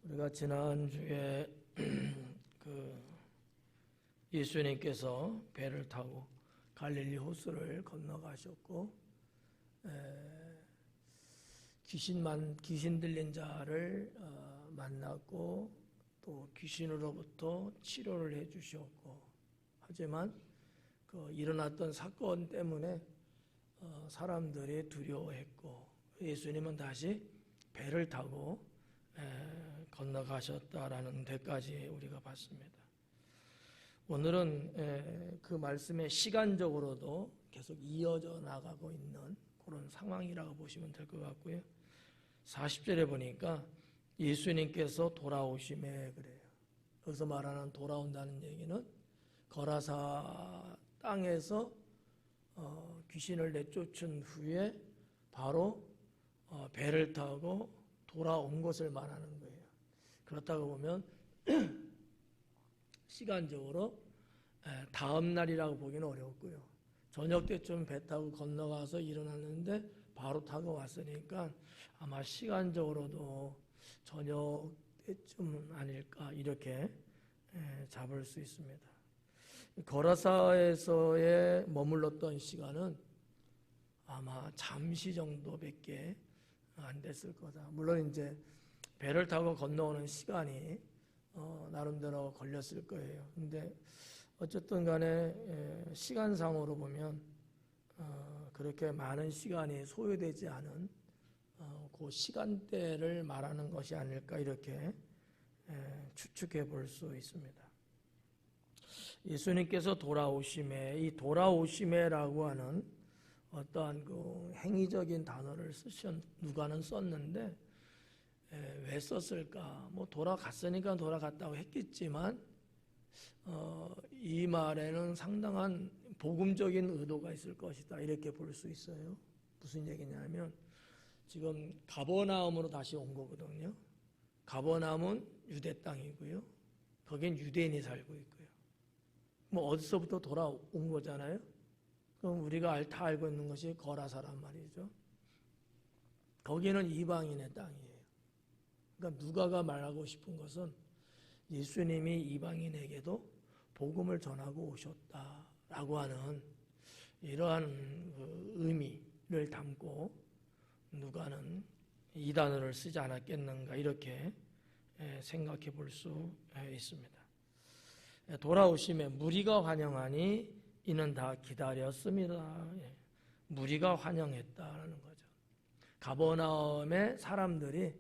우리가 지난주에 예수님께서 배를 타고 갈릴리 호수를 건너가셨고 귀신 들린 자를 만났고 또 귀신으로부터 치료를 해주셨고, 하지만 일어났던 사건 때문에 사람들이 두려워했고 예수님은 다시 배를 타고 건너가셨다라는 데까지 우리가 봤습니다. 오늘은 그 말씀에 시간적으로도 계속 이어져 나가고 있는 그런 상황이라고 보시면 될 것 같고요. 40절에 보니까 예수님께서 돌아오심에 그래요. 여기서 말하는 돌아온다는 얘기는 거라사 땅에서 귀신을 내쫓은 후에 바로 배를 타고 돌아온 것을 말하는 거예요. 그렇다고 보면 시간적으로 다음 날이라고 보기는 어렵고요. 저녁 때쯤 배 타고 건너가서 일어났는데 바로 타고 왔으니까 아마 시간적으로도 저녁 때쯤 아닐까 이렇게 잡을 수 있습니다. 거라사에서의 머물렀던 시간은 아마 잠시 정도밖에 안 됐을 거다. 물론 이제 배를 타고 건너오는 시간이 나름대로 걸렸을 거예요. 근데 어쨌든 간에 시간상으로 보면 그렇게 많은 시간이 소요되지 않은 그 시간대를 말하는 것이 아닐까 이렇게 추측해 볼 수 있습니다. 예수님께서 돌아오심에, 이 돌아오심에라고 하는 어떠한 그 행위적인 단어를 누가는 썼는데 왜 썼을까? 뭐 돌아갔으니까 돌아갔다고 했겠지만 이 말에는 상당한 복음적인 의도가 있을 것이다 이렇게 볼 수 있어요. 무슨 얘기냐면 지금 가버나움으로 다시 온 거거든요. 가버나움은 유대 땅이고요. 거긴 유대인이 살고 있고요. 뭐 어디서부터 돌아온 거잖아요. 그럼 우리가 다 알고 있는 것이 거라사란 말이죠. 거기는 이방인의 땅이에요. 그러니까 누가가 말하고 싶은 것은 예수님이 이방인에게도 복음을 전하고 오셨다라고 하는 이러한 의미를 담고 누가는 이 단어를 쓰지 않았겠는가 이렇게 생각해 볼 수 있습니다. 돌아오심에 무리가 환영하니 이는 다 기다렸습니다. 무리가 환영했다라는 거죠. 가버나움의 사람들이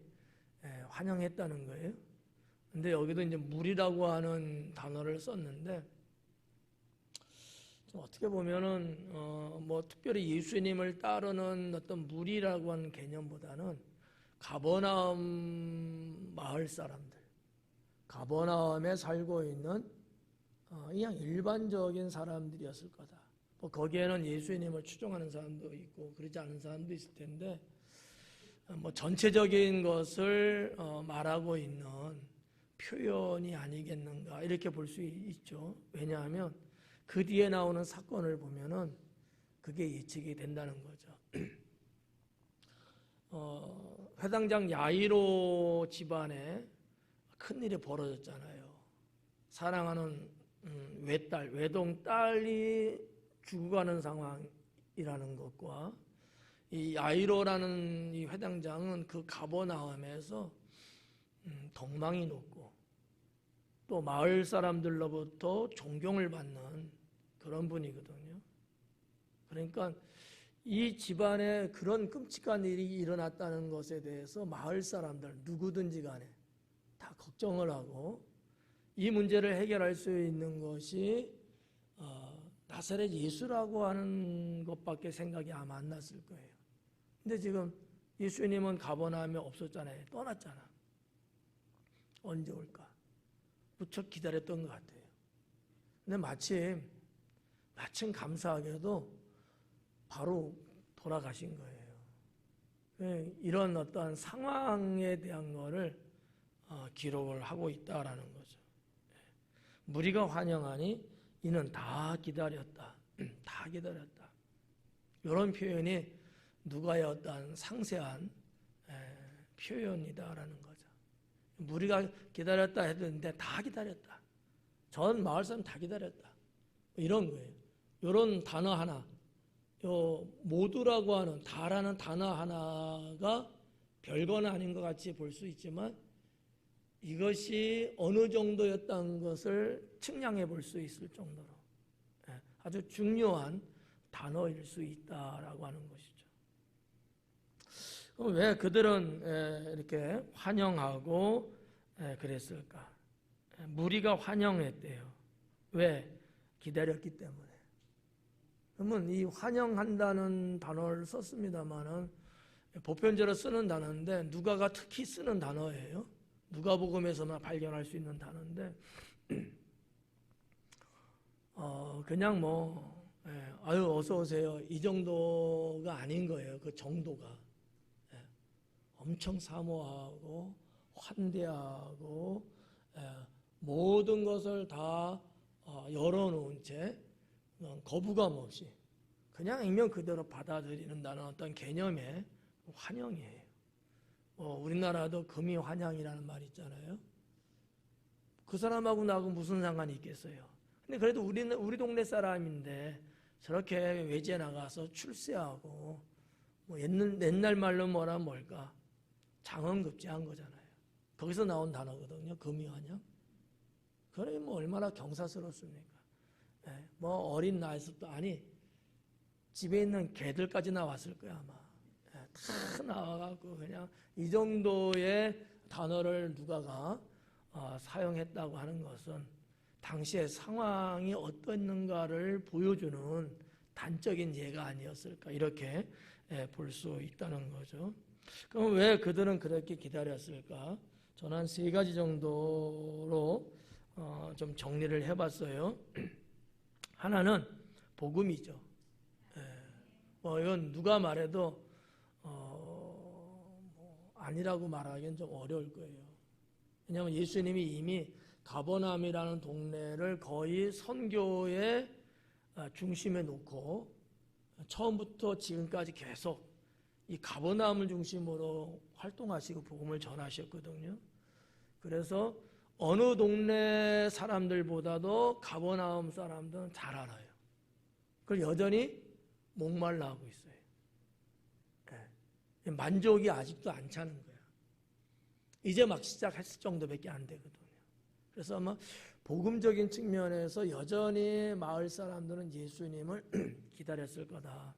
환영했다는 거예요. 근데 여기도 이제 무리라고 하는 단어를 썼는데 좀 어떻게 보면은 뭐 특별히 예수님을 따르는 어떤 무리라고 하는 개념보다는 가버나움 마을 사람들, 가버나움에 살고 있는 그냥 일반적인 사람들이었을 거다. 뭐 거기에는 예수님을 추종하는 사람도 있고 그러지 않은 사람도 있을 텐데 뭐 전체적인 것을 말하고 있는 표현이 아니겠는가 이렇게 볼 수 있죠. 왜냐하면 그 뒤에 나오는 사건을 보면은 그게 예측이 된다는 거죠. 회당장 야이로 집안에 큰일이 벌어졌잖아요. 사랑하는 외동딸이 죽어가는 상황이라는 것과 이 야이로라는 이 회당장은 그 가버나움에서 덕망이 높고 또 마을 사람들로부터 존경을 받는 그런 분이거든요. 그러니까 이 집안에 그런 끔찍한 일이 일어났다는 것에 대해서 마을 사람들 누구든지 간에 다 걱정을 하고 이 문제를 해결할 수 있는 것이 나사렛 예수라고 하는 것밖에 생각이 아마 안 났을 거예요. 근데 지금 예수님은 가버나움에 없었잖아요. 떠났잖아. 언제 올까? 무척 기다렸던 것 같아요. 근데 마침 감사하게도 바로 돌아가신 거예요. 이런 어떠한 상황에 대한 거를 기록을 하고 있다라는 거죠. 무리가 환영하니 이는 다 기다렸다. 다 기다렸다. 이런 표현이 누가의 어떠한 상세한 표현이다라는 거죠. 무리가 기다렸다 했는데 다 기다렸다. 전 마을 사람 다 기다렸다. 이런 거예요. 이런 단어 하나, 요 모두라고 하는 다라는 단어 하나가 별거는 아닌 것 같이 볼 수 있지만 이것이 어느 정도였다는 것을 측량해 볼 수 있을 정도로 아주 중요한 단어일 수 있다라고 하는 것이죠. 그럼 왜 그들은 이렇게 환영하고 그랬을까? 무리가 환영했대요. 왜? 기다렸기 때문에. 그러면 이 환영한다는 단어를 썼습니다만은 보편적으로 쓰는 단어인데 누가가 특히 쓰는 단어예요. 누가복음에서만 발견할 수 있는 단어인데 그냥 아유 어서 오세요 이 정도가 아닌 거예요. 그 정도가 엄청 사모하고 환대하고 모든 것을 다 열어놓은 채 거부감 없이 그냥 있는 그대로 받아들이는다는 어떤 개념의 환영이에요. 우리나라도 금이 환영이라는 말 있잖아요. 그 사람하고 나하고 무슨 상관이 있겠어요. 근데 그래도 우리 동네 사람인데 저렇게 외지에 나가서 출세하고 옛날 말로 뭘까 장엄급제한 거잖아요. 거기서 나온 단어거든요. 금이 환영. 그래 얼마나 경사스럽습니까? 어린 나이에서부터 집에 있는 개들까지 나왔을 거야 아마. 다 나와갖고 그냥 이 정도의 단어를 누가가 사용했다고 하는 것은 당시의 상황이 어땠는가를 보여주는 단적인 예가 아니었을까 이렇게 볼 수 있다는 거죠. 그럼 왜 그들은 그렇게 기다렸을까? 저는 한 3가지 정도로 좀 정리를 해봤어요. 하나는 복음이죠. 이건 누가 말해도 아니라고 말하기는 좀 어려울 거예요. 왜냐하면 예수님이 이미 가버나움이라는 동네를 거의 선교의 중심에 놓고 처음부터 지금까지 계속 이 가버나움을 중심으로 활동하시고 복음을 전하셨거든요. 그래서 어느 동네 사람들보다도 가버나움 사람들은 잘 알아요. 그걸 여전히 목말라 하고 있어요. 만족이 아직도 안 차는 거야. 이제 막 시작했을 정도밖에 안 되거든요. 그래서 아마 복음적인 측면에서 여전히 마을 사람들은 예수님을 기다렸을 거다.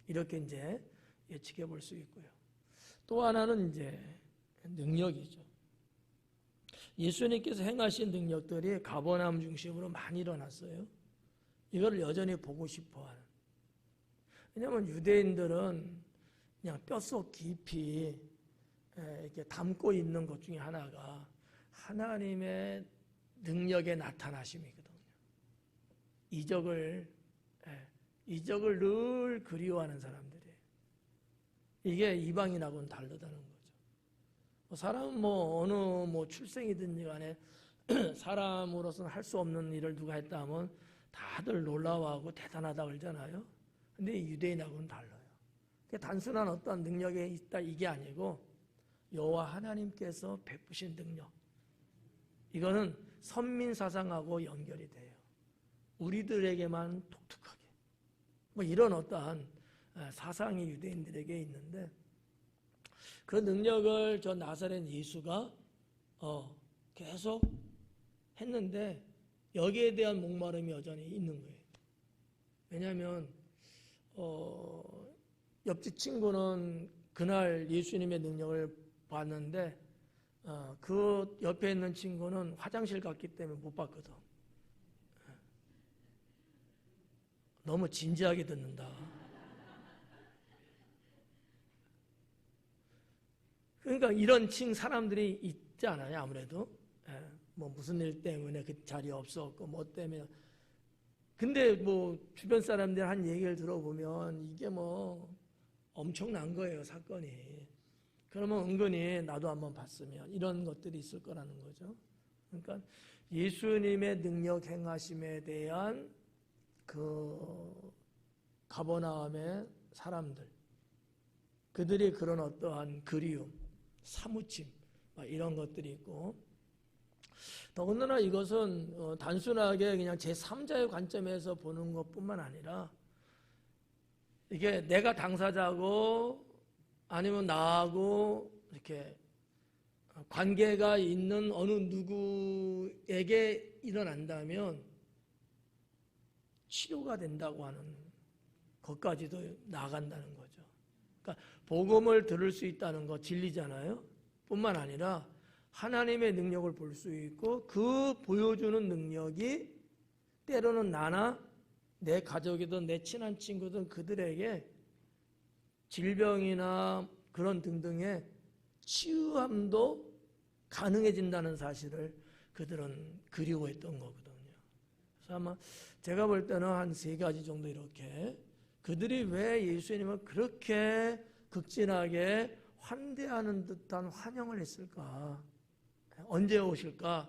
이렇게 이제 예측해 볼 수 있고요. 또 하나는 이제 능력이죠. 예수님께서 행하신 능력들이 가버나움 중심으로 많이 일어났어요. 이걸 여전히 보고 싶어 하는. 왜냐하면 유대인들은 그냥 뼛속 깊이 이렇게 담고 있는 것 중에 하나가 하나님의 능력의 나타나심이거든요. 이적을 늘 그리워하는 사람들이에요. 이게 이방인하고는 다르다는 거죠. 사람은 어느 출생이든지 간에 사람으로서는 할 수 없는 일을 누가 했다 하면 다들 놀라워하고 대단하다 그러잖아요. 근데 유대인하고는 달라요. 단순한 어떤 능력이 있다 이게 아니고 여호와 하나님께서 베푸신 능력, 이거는 선민사상하고 연결이 돼요. 우리들에게만 독특하게 이런 어떠한 사상이 유대인들에게 있는데 그 능력을 저 나사렛 예수가 계속 했는데 여기에 대한 목마름이 여전히 있는 거예요. 왜냐하면 옆집 친구는 그날 예수님의 능력을 봤는데 그 옆에 있는 친구는 화장실 갔기 때문에 못 봤거든. 너무 진지하게 듣는다. 그러니까 이런 사람들이 있지 않아요, 아무래도. 무슨 일 때문에 그 자리에 없었고 때문에. 근데 주변 사람들 한 얘기를 들어보면 이게 엄청난 거예요, 사건이. 그러면 은근히 나도 한번 봤으면 이런 것들이 있을 거라는 거죠. 그러니까 예수님의 능력 행하심에 대한 그 가버나움의 사람들, 그들이 그런 어떠한 그리움, 사무침, 이런 것들이 있고, 더군다나 이것은 단순하게 그냥 제3자의 관점에서 보는 것뿐만 아니라 이게 내가 당사자고 아니면 나하고 이렇게 관계가 있는 어느 누구에게 일어난다면 치료가 된다고 하는 것까지도 나아간다는 거죠. 그러니까 복음을 들을 수 있다는 거 진리잖아요. 뿐만 아니라 하나님의 능력을 볼 수 있고 그 보여주는 능력이 때로는 나나 내 가족이든 내 친한 친구든 그들에게 질병이나 그런 등등의 치유함도 가능해진다는 사실을 그들은 그리워했던 거거든요. 그래서 아마 제가 볼 때는 한 3가지 정도 이렇게 그들이 왜 예수님을 그렇게 극진하게 환대하는 듯한 환영을 했을까? 언제 오실까?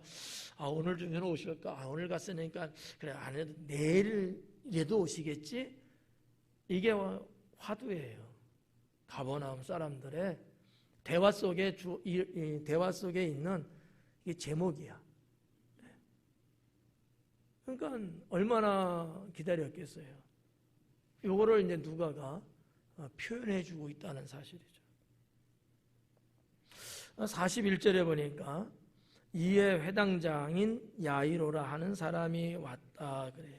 오늘 중에는 오실까? 오늘 갔으니까 그래 안 해도 내일이라도 오시겠지? 이게 화두예요. 가버나움 사람들의 대화 속에 대화 속에 있는 이 제목이야. 그러니까 얼마나 기다렸겠어요. 요거를 이제 누가가 표현해주고 있다는 사실이죠. 41절에 보니까 이에 회당장인 야이로라 하는 사람이 왔다 그래요.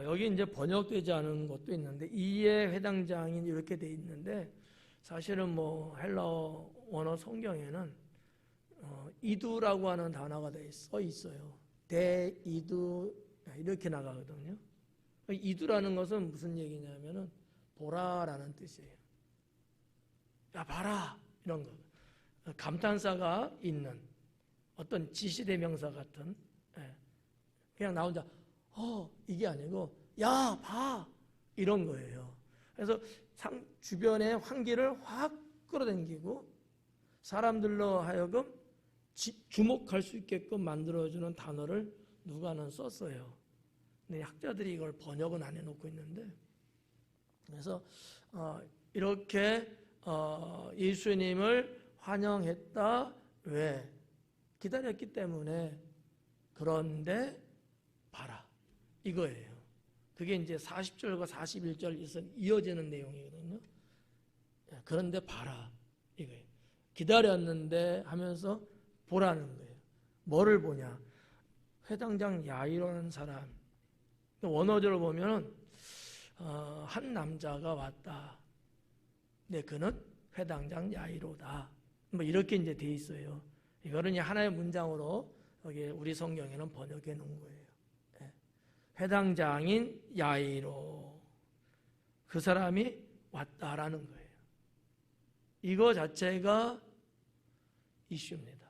여기 이제 번역되지 않은 것도 있는데 이에 회당장인 이렇게 돼 있는데 사실은 뭐 헬라어 원어 성경에는 이두라고 하는 단어가 써 있어요. 대이두 이렇게 나가거든요. 이두라는 것은 무슨 얘기냐면은 보라라는 뜻이에요. 야 봐라 이런 거. 감탄사가 있는 어떤 지시대명사 같은 그냥 나 혼자 이게 아니고 야 봐 이런 거예요. 그래서 주변의 환기를 확 끌어당기고 사람들로 하여금 주목할 수 있게끔 만들어주는 단어를 누가는 썼어요. 근데 학자들이 이걸 번역은 안 해놓고 있는데 그래서 이렇게 예수님을 환영했다. 왜? 기다렸기 때문에. 그런데 봐라 이거예요. 그게 이제 40절과 41절 이어지는 내용이거든요. 그런데 봐라 이거예요. 기다렸는데 하면서 보라는 거예요. 뭐를 보냐? 회당장 야이로라는 사람. 원어적으로 보면은 한 남자가 왔다. 근데 그는 회당장 야이로다. 뭐 이렇게 이제 돼 있어요. 이거는 하나의 문장으로 여기 우리 성경에는 번역해 놓은 거예요. 회당장인 야이로 그 사람이 왔다라는 거예요. 이거 자체가 이슈입니다.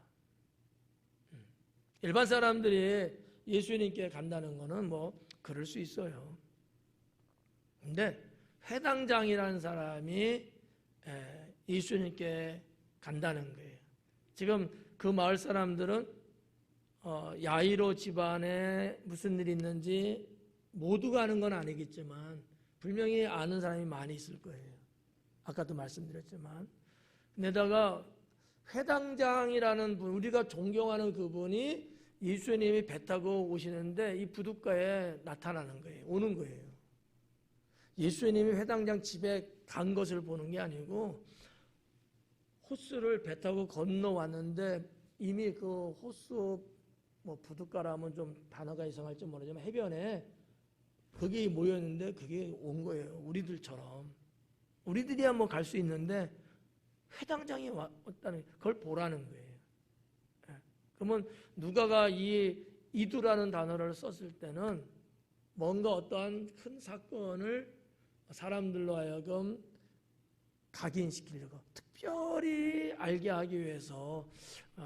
일반 사람들이 예수님께 간다는 거는 뭐 그럴 수 있어요. 근데 회당장이라는 사람이 예수님께 간다는 거예요. 지금 그 마을 사람들은 야이로 집안에 무슨 일이 있는지 모두가 아는 건 아니겠지만 분명히 아는 사람이 많이 있을 거예요. 아까도 말씀드렸지만 게다가 회당장이라는 분, 우리가 존경하는 그분이 예수님이 배 타고 오시는데 이 부둣가에 나타나는 거예요. 오는 거예요. 예수님이 회당장 집에 간 것을 보는 게 아니고 호수를 배 타고 건너왔는데 이미 그 호수 부둣가라면 좀 단어가 이상할지 모르지만 해변에 거기 모였는데 그게 온 거예요. 우리들처럼. 우리들이야 뭐 갈 수 있는데 회당장이 왔다는 그걸 보라는 거예요. 그러면 누가가 이 이두라는 단어를 썼을 때는 뭔가 어떠한 큰 사건을 사람들로 하여금 각인시키려고 특별히 알게 하기 위해서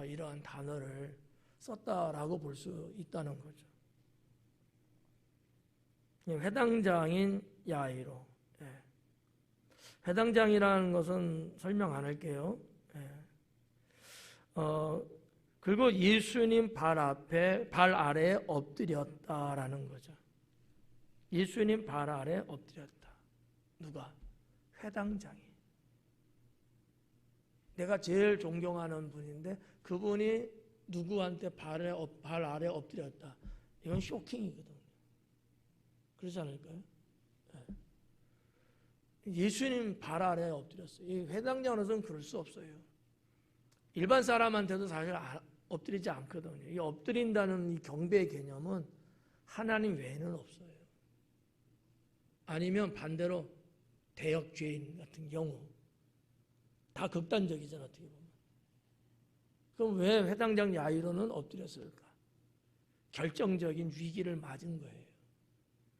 이러한 단어를 썼다라고 볼 수 있다는 거죠. 회당장인 야이로. 회당장이라는 것은 설명 안 할게요. 그리고 예수님 발 아래에 엎드렸다라는 거죠. 예수님 발 아래에 엎드렸다. 누가? 회당장이. 내가 제일 존경하는 분인데 그분이 누구한테 발 아래 엎드렸다. 이건 쇼킹이거든요. 그렇지 않을까요? 예수님 발 아래 엎드렸어요. 이 회당장으로서는 그럴 수 없어요. 일반 사람한테도 사실 엎드리지 않거든요. 이 엎드린다는 이 경배의 개념은 하나님 외에는 없어요. 아니면 반대로 대역죄인 같은 경우 다 극단적이잖아 어떻게 보면. 그럼 왜 회당장 야이로는 엎드렸을까? 결정적인 위기를 맞은 거예요.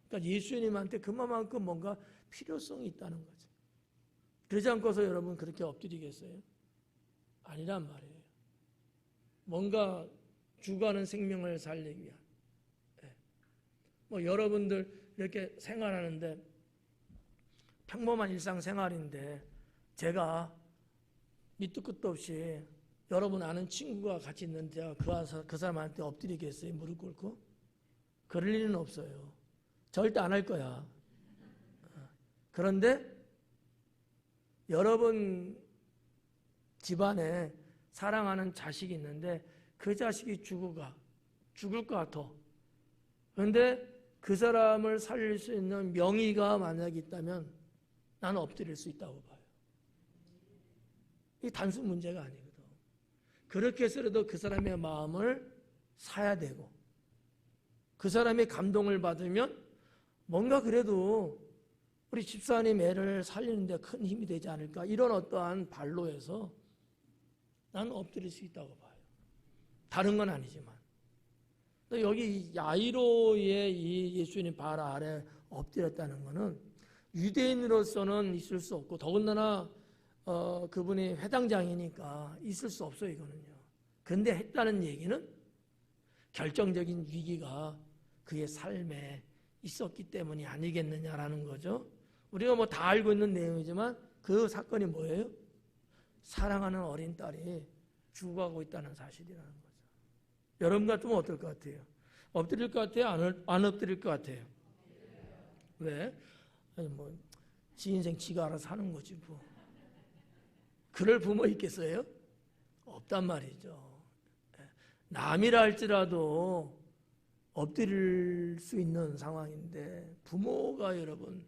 그러니까 예수님한테 그만큼 뭔가 필요성이 있다는 거죠. 그러지 않고서 여러분 그렇게 엎드리겠어요? 아니란 말이에요. 뭔가 죽어가는 생명을 살리기 위한. 뭐 여러분들 이렇게 생활하는데 평범한 일상생활인데 제가 밑도 끝도 없이 여러분 아는 친구가 같이 있는데 그 사람한테 엎드리겠어요? 무릎 꿇고? 그럴 일은 없어요. 절대 안 할 거야. 그런데 여러분 집안에 사랑하는 자식이 있는데 그 자식이 죽을 것 같아. 그런데 그 사람을 살릴 수 있는 명의가 만약에 있다면 나는 엎드릴 수 있다고 봐요. 이게 단순 문제가 아니거든. 그렇게 해서라도 그 사람의 마음을 사야 되고 그 사람의 감동을 받으면 뭔가 그래도 우리 집사님 애를 살리는 데 큰 힘이 되지 않을까 이런 어떠한 발로에서 나는 엎드릴 수 있다고 봐요. 다른 건 아니지만 여기 야이로의 이 예수님 발 아래 엎드렸다는 것은 유대인으로서는 있을 수 없고 더군다나 그분이 회당장이니까 있을 수 없어요 이거는요. 근데 했다는 얘기는 결정적인 위기가 그의 삶에 있었기 때문이 아니겠느냐라는 거죠. 우리가 뭐 다 알고 있는 내용이지만 그 사건이 뭐예요? 사랑하는 어린 딸이 죽어가고 있다는 사실이라는 거죠. 여러분 같으면 어떨 것 같아요? 엎드릴 것 같아요? 안 엎드릴 것 같아요? 왜? 아니 뭐 지 인생 지가 알아서 하는 거지 뭐. 그럴 부모 있겠어요? 없단 말이죠. 남이라 할지라도 엎드릴 수 있는 상황인데 부모가 여러분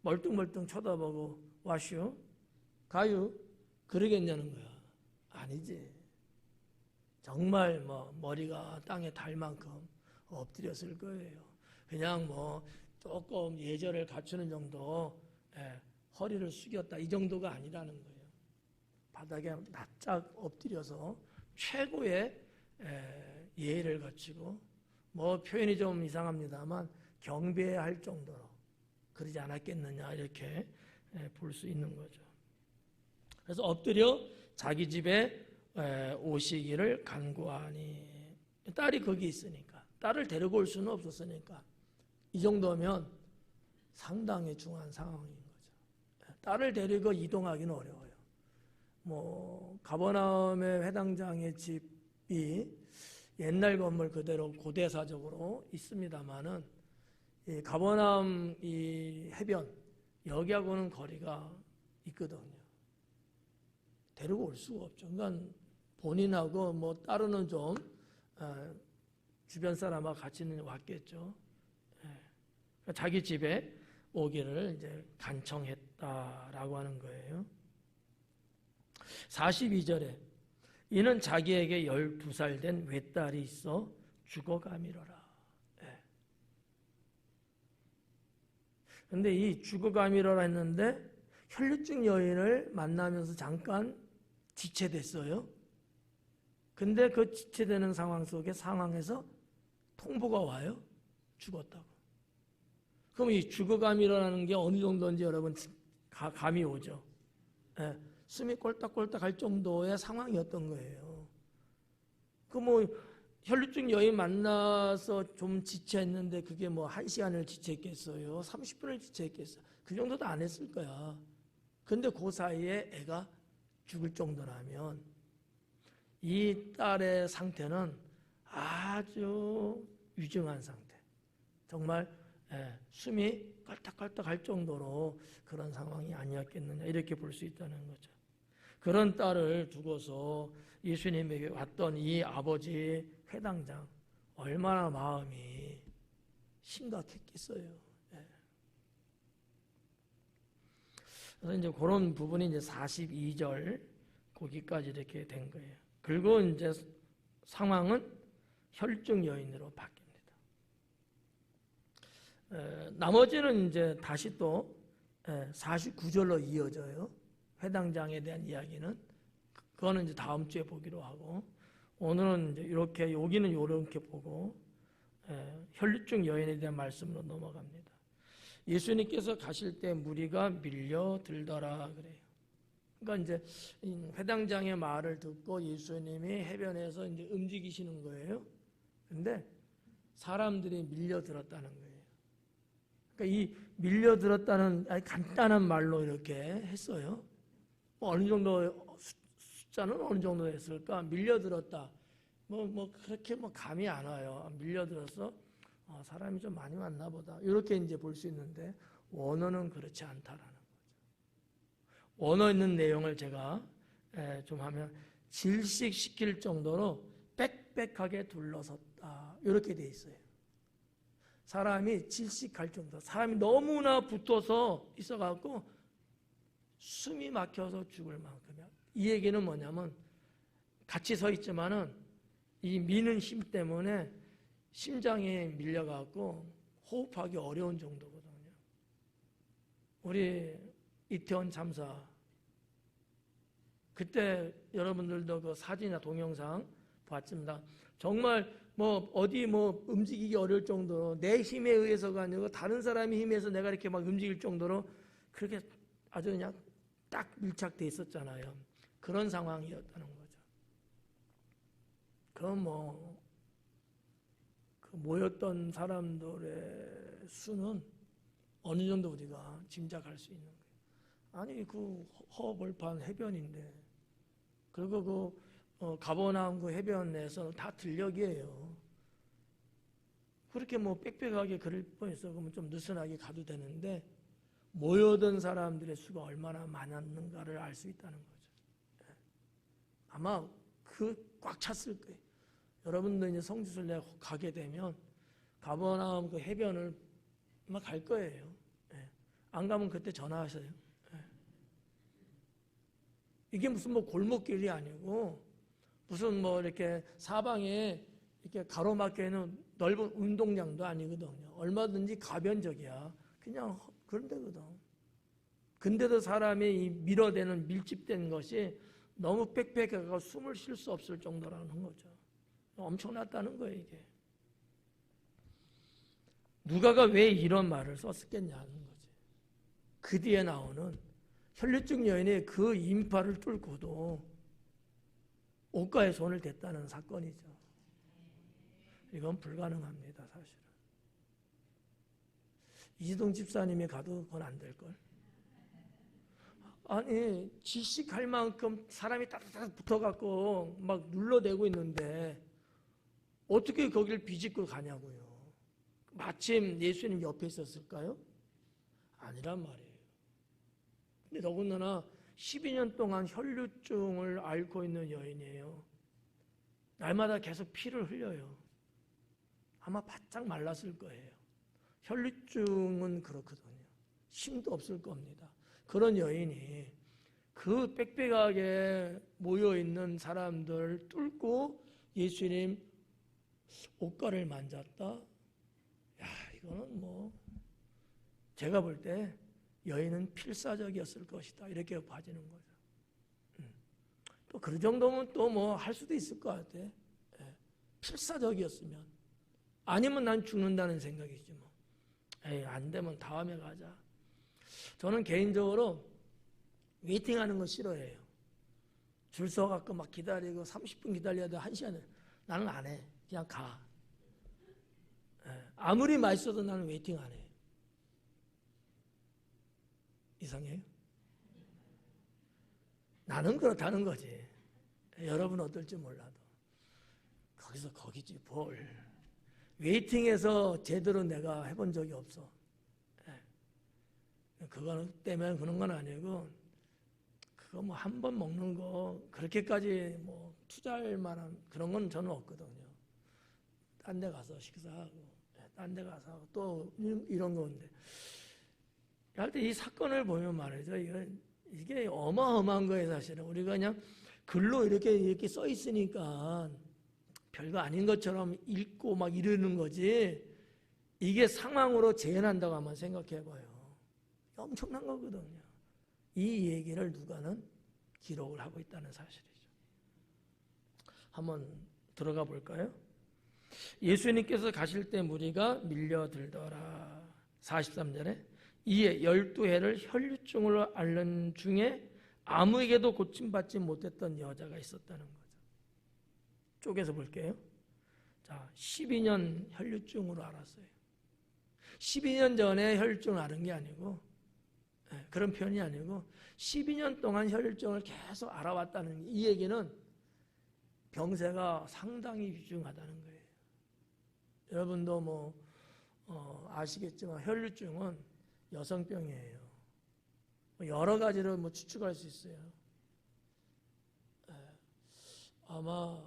멀뚱멀뚱 쳐다보고 와슈? 가유? 그러겠냐는 거야. 아니지. 정말 뭐 머리가 땅에 닿을 만큼 엎드렸을 거예요. 그냥 뭐 조금 예절을 갖추는 정도 허리를 숙였다 이 정도가 아니라는 거예요. 바닥에 납작 엎드려서 최고의 예의를 갖추고 뭐 표현이 좀 이상합니다만 경배할 정도로 그러지 않았겠느냐 이렇게 볼 수 있는 거죠. 그래서 엎드려 자기 집에 오시기를 간구하니 딸이 거기 있으니까 딸을 데리고 올 수는 없었으니까 이 정도면 상당히 중요한 상황인 거죠. 딸을 데리고 이동하기는 어려워요. 뭐 가버나움의 회당장의 집이 옛날 건물 그대로 고대사적으로 있습니다만은 이 가버나움 이 해변 여기하고는 거리가 있거든요. 데리고 올 수가 없죠. 그러니까 본인하고 뭐 따로는 좀 주변 사람하고 같이는 왔겠죠. 그러니까 자기 집에 오기를 이제 간청했다라고 하는 거예요. 42절에 이는 자기에게 12살 된 외딸이 있어 죽어가미러라. 그런데 이 죽어가미러라 했는데 혈류증 여인을 만나면서 잠깐 지체됐어요. 근데 그 지체되는 상황에서 통보가 와요. 죽었다고. 그럼 이 죽어감이라는 게 어느 정도인지 여러분 감이 오죠. 숨이 꼴딱꼴딱 할 정도의 상황이었던 거예요. 그 뭐 혈류증 여인 만나서 좀 지체했는데 그게 뭐 1시간을 지체했겠어요? 30분을 지체했겠어요? 그 정도도 안 했을 거야. 근데 그 사이에 애가 죽을 정도라면 이 딸의 상태는 아주 위중한 상태. 정말 숨이 깔딱깔딱 할 정도로 그런 상황이 아니었겠느냐 이렇게 볼 수 있다는 거죠. 그런 딸을 두고서 예수님에게 왔던 이 아버지 회당장 얼마나 마음이 심각했겠어요. 예. 그래서 이제 그런 부분이 이제 42절 거기까지 이렇게 된 거예요. 그리고 이제 상황은 혈중 여인으로 바뀝니다. 나머지는 이제 다시 또 49절로 이어져요. 회당장에 대한 이야기는 그거는 이제 다음 주에 보기로 하고, 오늘은 이제 이렇게 여기는 이렇게 보고 혈중 여인에 대한 말씀으로 넘어갑니다. 예수님께서 가실 때 무리가 밀려들더라 그래요. 그러니까 이제 회당장의 말을 듣고 예수님이 해변에서 이제 움직이시는 거예요. 근데 사람들이 밀려들었다는 거예요. 그러니까 이 밀려들었다는 아주 간단한 말로 이렇게 했어요. 어느 정도 숫자는 어느 정도 됐을까? 밀려들었다. 뭐 그렇게 감이 안 와요. 밀려들어서 사람이 좀 많이 왔나 보다. 이렇게 이제 볼 수 있는데 원어는 그렇지 않다라는 거죠. 원어 있는 내용을 제가 좀 하면 질식시킬 정도로 빽빽하게 둘러섰다. 이렇게 돼 있어요. 사람이 질식할 정도, 사람이 너무나 붙어서 있어갖고 숨이 막혀서 죽을 만큼이야. 이 얘기는 뭐냐면 같이 서 있지만은 이 미는 힘 때문에 심장에 밀려갖고 호흡하기 어려운 정도거든요. 우리 이태원 참사 그때 여러분들도 그 사진이나 동영상 봤습니다. 정말 어디 움직이기 어려울 정도로 내 힘에 의해서가 아니고 다른 사람의 힘에서 내가 이렇게 막 움직일 정도로 그렇게 아주 그냥 딱 밀착돼 있었잖아요. 그런 상황이었다는 거죠. 그럼 그 모였던 사람들의 수는 어느 정도 우리가 짐작할 수 있는 거예요. 아니 그 허벌판 해변인데, 그리고 그 가버나움 그 해변 내에서는 다 들녘이에요. 그렇게 빽빽하게 그럴 뻔했어. 그러면 좀 느슨하게 가도 되는데 모여든 사람들의 수가 얼마나 많았는가를 알 수 있다는 거죠. 아마 꽉 찼을 거예요. 여러분도 이제 성지순례 가게 되면 가버나움 그 해변을 아마 갈 거예요. 안 가면 그때 전화하세요. 이게 무슨 골목길이 아니고 무슨 이렇게 사방에 이렇게 가로막혀 있는 넓은 운동장도 아니거든요. 얼마든지 가변적이야. 그냥 그런 데거든. 근데도 사람이 밀어대는 밀집된 것이 너무 빽빽해서 숨을 쉴 수 없을 정도라는 거죠. 엄청났다는 거예요, 이게. 누가가 왜 이런 말을 썼겠냐는 거지. 그 뒤에 나오는 혈류증 여인의 그 인파를 뚫고도 옷가에 손을 댔다는 사건이죠. 이건 불가능합니다, 사실은. 이동 집사님이 가도 그건 안 될걸. 아니 질식할 만큼 사람이 따뜻하게 붙어갖고 막 눌러대고 있는데 어떻게 거길 비집고 가냐고요. 마침 예수님 옆에 있었을까요? 아니란 말이에요. 근데 더군다나 12년 동안 혈류증을 앓고 있는 여인이에요. 날마다 계속 피를 흘려요. 아마 바짝 말랐을 거예요. 혈류증은 그렇거든요. 힘도 없을 겁니다. 그런 여인이 그 빽빽하게 모여있는 사람들 뚫고 예수님 옷가를 만졌다? 야, 이거는 제가 볼 때 여인은 필사적이었을 것이다. 이렇게 봐지는 거죠. 또 그 정도면 또 할 수도 있을 것 같아. 필사적이었으면. 아니면 난 죽는다는 생각이지 뭐. 에이, 안 되면 다음에 가자. 저는 개인적으로 웨이팅하는 거 싫어해요. 줄 서갖고 막 기다리고 30분 기다려야 돼 1시간에. 나는 안 해. 그냥 가. 아무리 맛있어도 나는 웨이팅 안 해. 이상해요? 나는 그렇다는 거지. 여러분 어떨지 몰라도. 거기서 거기지 뭘. 웨이팅해서 제대로 내가 해본 적이 없어. 그거 때문에 그런 건 아니고 그거 뭐 한 번 먹는 거 그렇게까지 뭐 투자할 만한 그런 건 저는 없거든요. 딴 데 가서 식사하고, 딴 데 가서 하고 또 이런 건데. 할 때 이 사건을 보면 말이죠. 이게 어마어마한 거예요, 사실은. 우리가 그냥 글로 이렇게 써 있으니까 별거 아닌 것처럼 읽고 막 이러는 거지. 이게 상황으로 재현한다고 한번 생각해 봐요. 엄청난 거거든요. 이 얘기를 누가는 기록을 하고 있다는 사실이죠. 한번 들어가 볼까요? 예수님께서 가실 때 무리가 밀려들더라. 43절에 이에 12해를 혈류증으로 앓는 중에 아무에게도 고침받지 못했던 여자가 있었다는 거죠. 쪼개서 볼게요. 자, 12년 혈류증으로 앓았어요. 12년 전에 혈류증을 앓은 게 아니고, 그런 표현이 아니고 12년 동안 혈류증을 계속 앓아왔다는 이 얘기는 병세가 상당히 위중하다는 거예요. 여러분도 뭐 아시겠지만 혈류증은 여성병이에요. 여러 가지로 뭐 추측할 수 있어요. 아마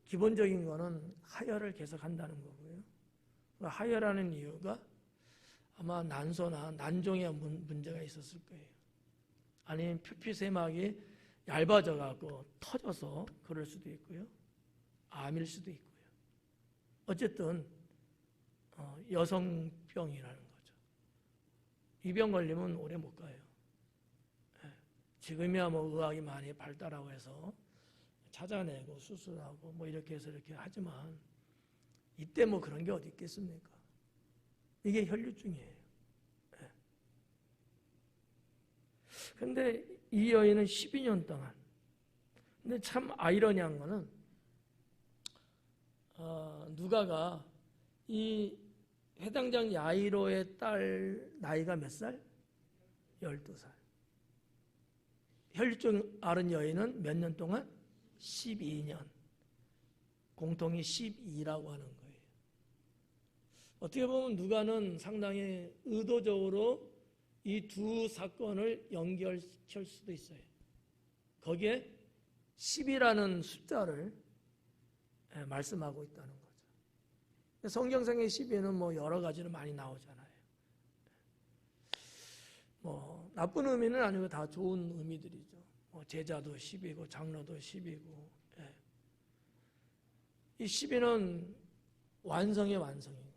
기본적인 거는 하혈을 계속 한다는 거고요. 하혈하는 이유가 아마 난소나 난종에 문제가 있었을 거예요. 아니면 표피세막이 얇아져 갖고 터져서 그럴 수도 있고요. 암일 수도 있고요. 어쨌든 여성병이라는 거죠. 이 병 걸리면 오래 못 가요. 지금이야 뭐 의학이 많이 발달하고 해서 찾아내고 수술하고 뭐 이렇게 해서 이렇게 하지만 이때 뭐 그런 게 어디 있겠습니까? 이게 혈류증이에요. 그런데 이 여인은 12년 동안, 근데 참 아이러니한 거는 누가가 이 회당장 야이로의 딸 나이가 몇 살? 12살. 혈류증 앓은 여인은 몇 년 동안? 12년. 공통이 12라고 하는 거예요. 어떻게 보면 누가는 상당히 의도적으로 이 두 사건을 연결시킬 수도 있어요. 거기에 10이라는 숫자를 말씀하고 있다는 거죠. 성경상의 10에는 뭐 여러 가지로 많이 나오잖아요. 뭐 나쁜 의미는 아니고 다 좋은 의미들이죠. 뭐 제자도 10이고 장로도 10이고. 이 10이는 완성의 완성이에요.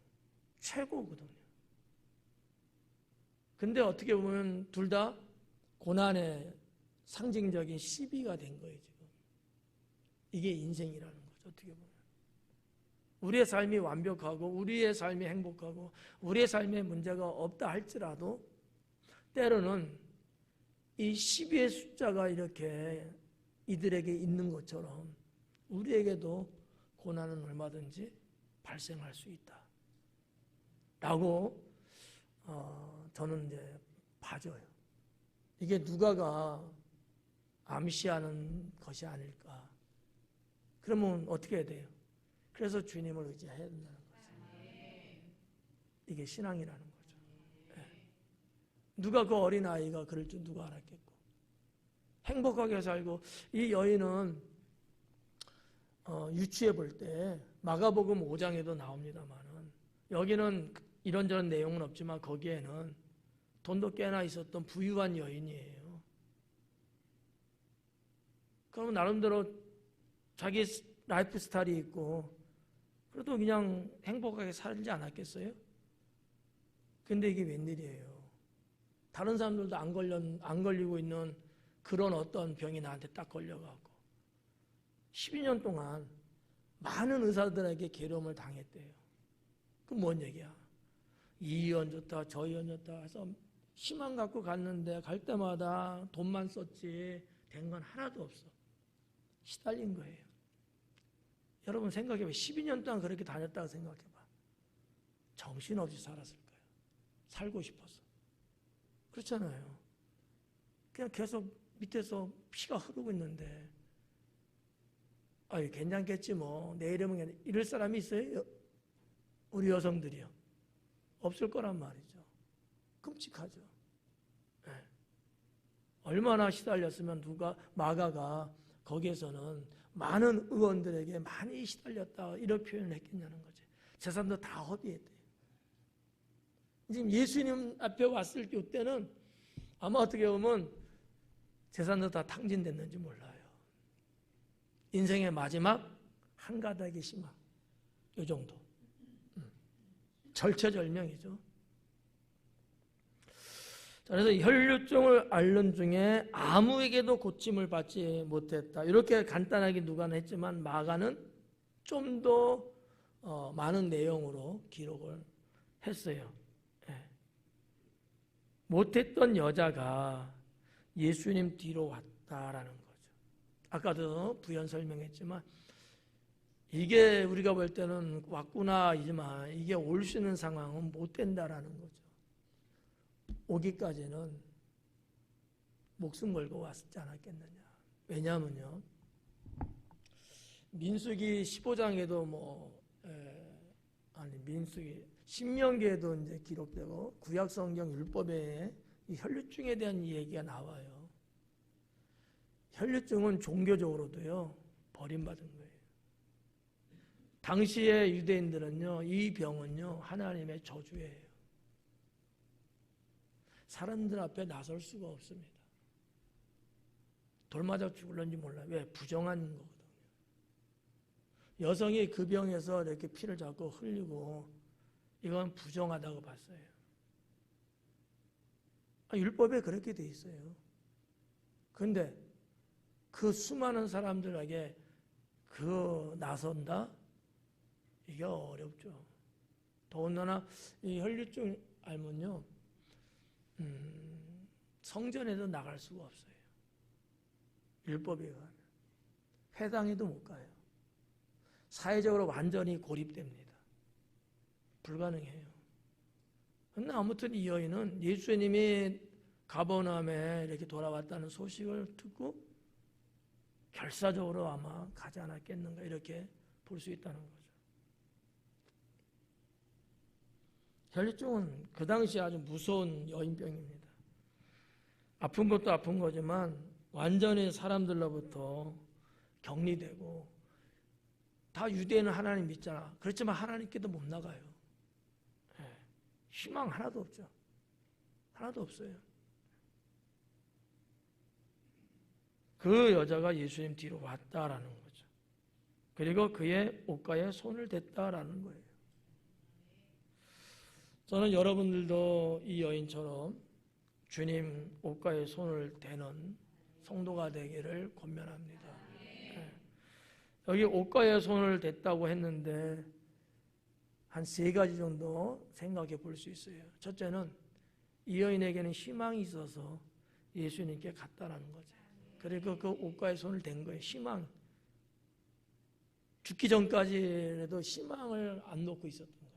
최고거든요. 근데 어떻게 보면 둘 다 고난의 상징적인 시비가 된 거예요, 지금. 이게 인생이라는 거죠, 어떻게 보면. 우리의 삶이 완벽하고, 우리의 삶이 행복하고, 우리의 삶에 문제가 없다 할지라도, 때로는 이 시비의 숫자가 이렇게 이들에게 있는 것처럼, 우리에게도 고난은 얼마든지 발생할 수 있다. 라고, 저는 이제 봐줘요. 이게 누가가 암시하는 것이 아닐까. 그러면 어떻게 해야 돼요? 그래서 주님을 의지해야 된다는 거죠. 이게 신앙이라는 거죠. 누가 그 어린아이가 그럴 줄 누가 알았겠고. 행복하게 살고, 이 여인은 유추해 볼 때 마가복음 5장에도 나옵니다만은, 여기는 이런저런 내용은 없지만 거기에는 돈도 꽤나 있었던 부유한 여인이에요. 그러면 나름대로 자기 라이프 스타일이 있고 그래도 그냥 행복하게 살지 않았겠어요? 근데 이게 웬일이에요? 다른 사람들도 안 걸리고 있는 그런 어떤 병이 나한테 딱 걸려가고 12년 동안 많은 의사들에게 괴로움을 당했대요. 그럼 뭔 얘기야? 이 의원 좋다, 저 의원 좋다 해서 희망 갖고 갔는데 갈 때마다 돈만 썼지 된 건 하나도 없어. 시달린 거예요. 여러분 생각해봐. 12년 동안 그렇게 다녔다고 생각해봐. 정신없이 살았을 거예요. 살고 싶어서. 그렇잖아요. 그냥 계속 밑에서 피가 흐르고 있는데 아유 괜찮겠지 뭐 내 이름은 괜찮... 이럴 사람이 있어요? 우리 여성들이요. 없을 거란 말이죠. 끔찍하죠. 네. 얼마나 시달렸으면 마가가 거기에서는 많은 의원들에게 많이 시달렸다 이런 표현을 했겠냐는 거지. 재산도 다 허비했대요. 지금 예수님 앞에 왔을 때는 아마 어떻게 보면 재산도 다 탕진됐는지 몰라요. 인생의 마지막 한 가닥의 희망, 이 정도. 절체절명이죠. 그래서 혈류증을 앓는 중에 아무에게도 고침을 받지 못했다. 이렇게 간단하게 누가는 했지만 마가는 좀 더 많은 내용으로 기록을 했어요. 못했던 여자가 예수님 뒤로 왔다라는 거죠. 아까도 부연 설명했지만 이게 우리가 볼 때는 왔구나이지만 이게 올 수 있는 상황은 못 된다라는 거죠. 오기까지는 목숨 걸고 왔지 않았겠느냐. 왜냐하면요, 민수기 15장에도 민수기 신명기에도 이제 기록되고 구약성경 율법에 이 혈류증에 대한 얘기가 나와요. 혈류증은 종교적으로도요 버림받은 거예요. 당시의 유대인들은요 이 병은요 하나님의 저주예요. 사람들 앞에 나설 수가 없습니다. 돌 맞아 죽을런지 몰라요. 왜? 부정한 거거든요. 여성이 그 병에서 이렇게 피를 자꾸 흘리고 이건 부정하다고 봤어요. 율법에 그렇게 돼 있어요. 그런데 그 수많은 사람들에게 나선다? 이게 어렵죠. 더군다나 이 혈류증 알면요 성전에도 나갈 수가 없어요. 율법에 의하면 회당에도 못 가요. 사회적으로 완전히 고립됩니다. 불가능해요. 근데 아무튼 이 여인은 예수님이 가버나움에 이렇게 돌아왔다는 소식을 듣고 결사적으로 아마 가지 않았겠는가 이렇게 볼 수 있다는 거죠. 혈류증은 그 당시 아주 무서운 여인병입니다. 아픈 것도 아픈 거지만 완전히 사람들로부터 격리되고 다 유대인은 하나님 믿잖아. 그렇지만 하나님께도 못 나가요. 희망 하나도 없죠. 하나도 없어요. 그 여자가 예수님 뒤로 왔다라는 거죠. 그리고 그의 옷가에 손을 댔다라는 거예요. 저는 여러분들도 이 여인처럼 주님 옷가에 손을 대는 성도가 되기를 권면합니다. 여기 옷가에 손을 댔다고 했는데 한 3가지 정도 생각해 볼 수 있어요. 첫째는 이 여인에게는 희망이 있어서 예수님께 갔다라는 거죠. 그리고 그 옷가에 손을 댄 거예요. 희망. 죽기 전까지라도 희망을 안 놓고 있었던 거예요.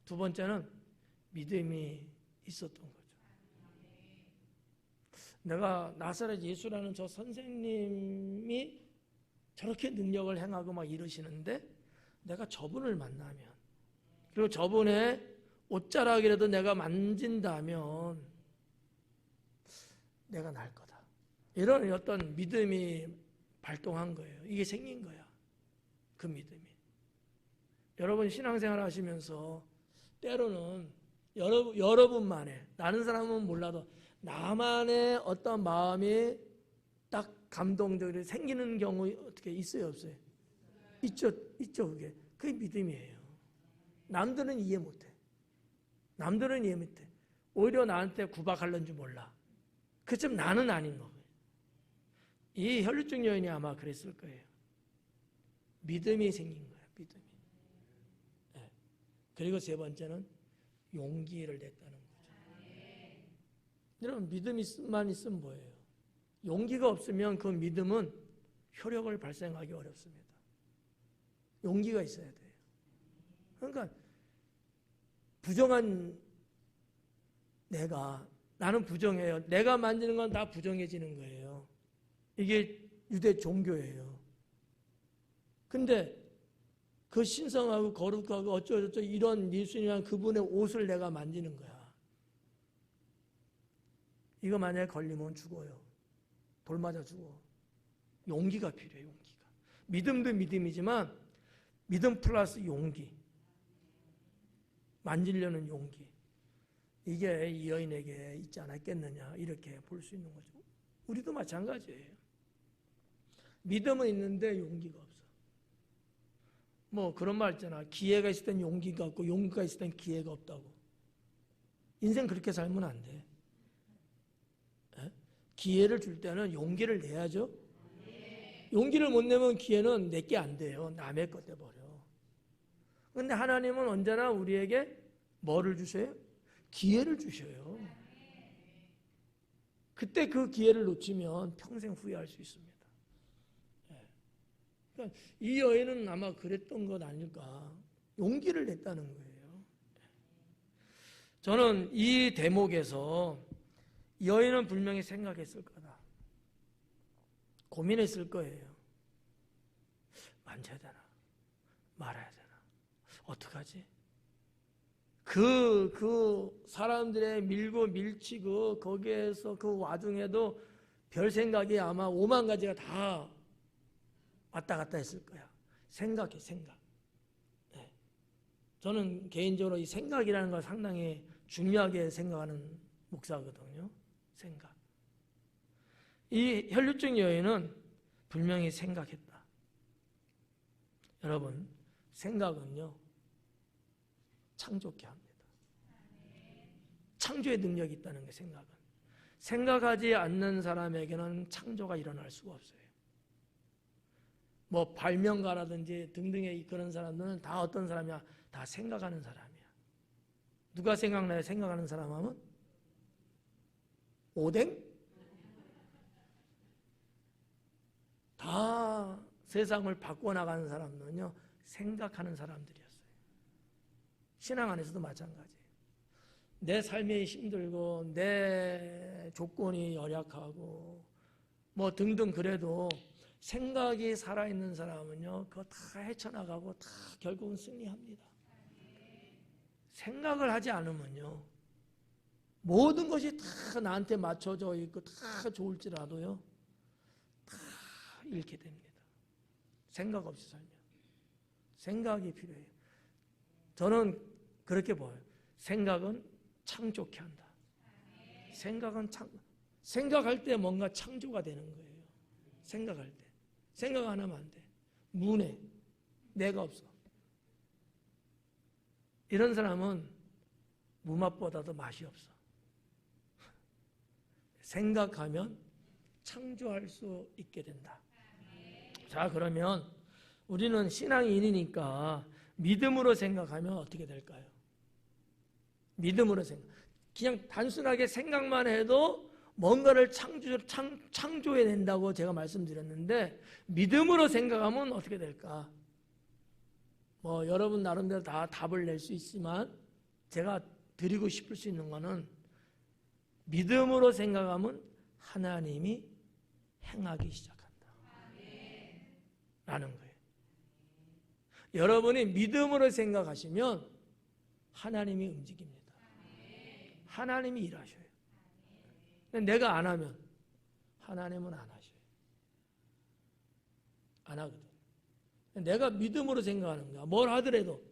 두 번째는 믿음이 있었던 거죠. 내가 나사렛 예수라는 저 선생님이 저렇게 능력을 행하고 막 이러시는데 내가 저분을 만나면 그리고 저분의 옷자락이라도 내가 만진다면 내가 날 거다. 이런 어떤 믿음이 발동한 거예요. 이게 생긴 거야. 그 믿음이. 여러분 신앙생활 하시면서 때로는 여러분만의 다른 사람은 몰라도 나만의 어떤 마음이 딱 감동적으로 생기는 경우 어떻게 있어요 없어요? 있죠 그게. 그게 믿음이에요. 남들은 이해 못해. 남들은 이해 못해. 오히려 나한테 구박하려는 줄 몰라. 그쯤 나는 아닌 거예요. 이 혈류증 여인이 아마 그랬을 거예요. 믿음이 생긴 거예요. 믿음이. 네. 그리고 3번째는 용기를 냈다는 거죠. 여러분 믿음만 있으면 뭐예요? 용기가 없으면 그 믿음은 효력을 발생하기 어렵습니다. 용기가 있어야 돼요. 그러니까 부정한 나는 부정해요. 내가 만지는 건 다 부정해지는 거예요. 이게 유대 종교예요. 근데 그 신성하고 거룩하고 어쩌고저쩌고 이런 예수님이란 그분의 옷을 내가 만지는 거야. 이거 만약에 걸리면 죽어요. 돌 맞아 죽어. 용기가 필요해요. 용기가. 믿음도 믿음이지만 믿음 플러스 용기. 만지려는 용기. 이게 이 여인에게 있지 않았겠느냐 이렇게 볼 수 있는 거죠. 우리도 마찬가지예요. 믿음은 있는데 용기가 없어. 뭐 그런 말 있잖아. 기회가 있을 땐 용기가 없고 용기가 있을 땐 기회가 없다고. 인생 그렇게 살면 안 돼. 에? 기회를 줄 때는 용기를 내야죠. 용기를 못 내면 기회는 내게 안 돼요. 남의 것 돼버려. 그런데 하나님은 언제나 우리에게 뭐를 주셔요? 기회를 주셔요. 그때 그 기회를 놓치면 평생 후회할 수 있습니다. 그러니까 이 여인은 아마 그랬던 것 아닐까. 용기를 냈다는 거예요. 저는 이 대목에서 여인은 분명히 생각했을 거다. 고민했을 거예요. 만져야 되나? 말아야 되나? 어떡하지? 그 사람들의 밀고 밀치고 거기에서 그 와중에도 별 생각이 아마 5만 가지가 다 왔다 갔다 했을 거야. 생각. 네. 저는 개인적으로 이 생각이라는 걸 상당히 중요하게 생각하는 목사거든요. 생각. 이 혈류증 여인은 분명히 생각했다. 여러분, 생각은요, 창조케 합니다. 창조의 능력이 있다는 게 생각은. 생각하지 않는 사람에게는 창조가 일어날 수가 없어요. 뭐 발명가라든지 등등의 그런 사람들은 다 어떤 사람이야? 다 생각하는 사람이야. 누가 생각나요? 생각하는 사람 하면? 오뎅? 다 세상을 바꿔나가는 사람들은요, 생각하는 사람들이었어요. 신앙 안에서도 마찬가지예요. 내 삶이 힘들고 내 조건이 열악하고 뭐 등등 그래도 생각이 살아있는 사람은요, 그거 다 헤쳐나가고 다 결국은 승리합니다. 생각을 하지 않으면요, 모든 것이 다 나한테 맞춰져 있고 다 좋을지라도요, 다 잃게 됩니다. 생각 없이 살면. 생각이 필요해요. 저는 그렇게 보여요. 생각은 창조케 한다. 생각할 때 뭔가 창조가 되는 거예요. 생각할 때. 생각 안 하면 안 돼. 문해. 내가 없어. 이런 사람은 무맛보다도 맛이 없어. 생각하면 창조할 수 있게 된다. 자, 그러면 우리는 신앙인이니까 믿음으로 생각하면 어떻게 될까요? 믿음으로 생각. 그냥 단순하게 생각만 해도 뭔가를 창조해낸다고 제가 말씀드렸는데, 믿음으로 생각하면 어떻게 될까? 뭐 여러분 나름대로 다 답을 낼 수 있지만 제가 드리고 싶을 수 있는 거는, 믿음으로 생각하면 하나님이 행하기 시작한다 라는 거예요. 여러분이 믿음으로 생각하시면 하나님이 움직입니다. 하나님이 일하셔요. 내가 안 하면 하나님은 안 하셔요. 안 하거든. 내가 믿음으로 생각하는 거야. 뭘 하더라도.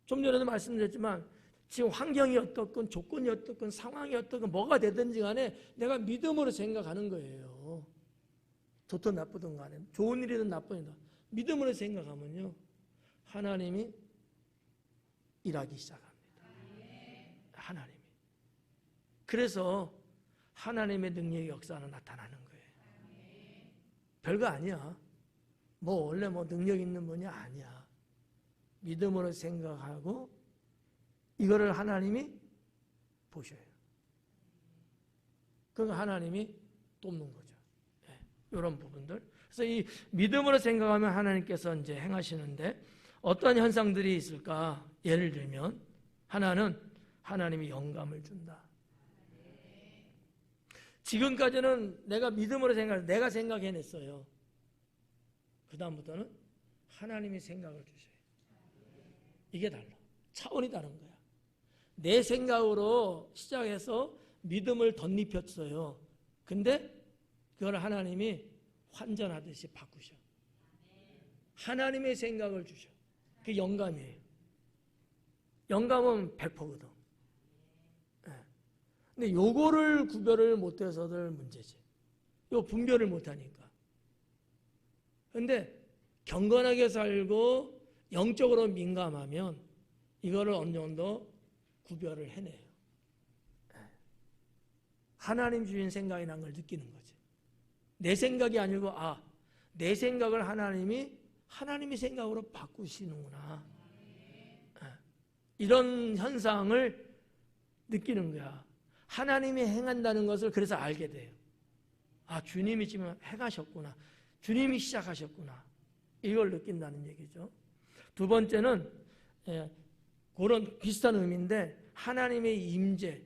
좀 전에도 말씀드렸지만 지금 환경이 어떻건 조건이 어떻건 상황이 어떻건 뭐가 되든지 간에 내가 믿음으로 생각하는 거예요. 좋든 나쁘든 간에, 좋은 일이든 나쁜 일이든 믿음으로 생각하면요, 하나님이 일하기 시작합니다. 하나님이. 그래서 하나님의 능력의 역사는 나타나는 거예요. 별거 아니야. 뭐 원래 뭐 능력 있는 분이 아니야. 믿음으로 생각하고 이거를 하나님이 보셔요. 그러니까 하나님이 돕는 거죠. 네, 이런 부분들. 그래서 이 믿음으로 생각하면 하나님께서 이제 행하시는데, 어떤 현상들이 있을까? 예를 들면 하나는 하나님이 영감을 준다. 지금까지는 내가 믿음으로 내가 생각해냈어요. 그 다음부터는 하나님이 생각을 주셔요. 이게 달라. 차원이 다른 거야. 내 생각으로 시작해서 믿음을 덧입혔어요. 근데 그걸 하나님이 환전하듯이 바꾸셔. 하나님의 생각을 주셔. 그게 영감이에요. 영감은 100%거든. 근데 요거를 구별을 못해서들 문제지. 요 분별을 못하니까. 근데 경건하게 살고 영적으로 민감하면 이거를 어느 정도 구별을 해내요. 하나님 주신 생각이 난 걸 느끼는 거지. 내 생각이 아니고 내 생각을 하나님의 생각으로 바꾸시는구나. 이런 현상을 느끼는 거야. 하나님이 행한다는 것을 그래서 알게 돼요. 주님이 지금 행하셨구나. 주님이 시작하셨구나. 이걸 느낀다는 얘기죠. 두 번째는 그런 비슷한 의미인데 하나님의 임재,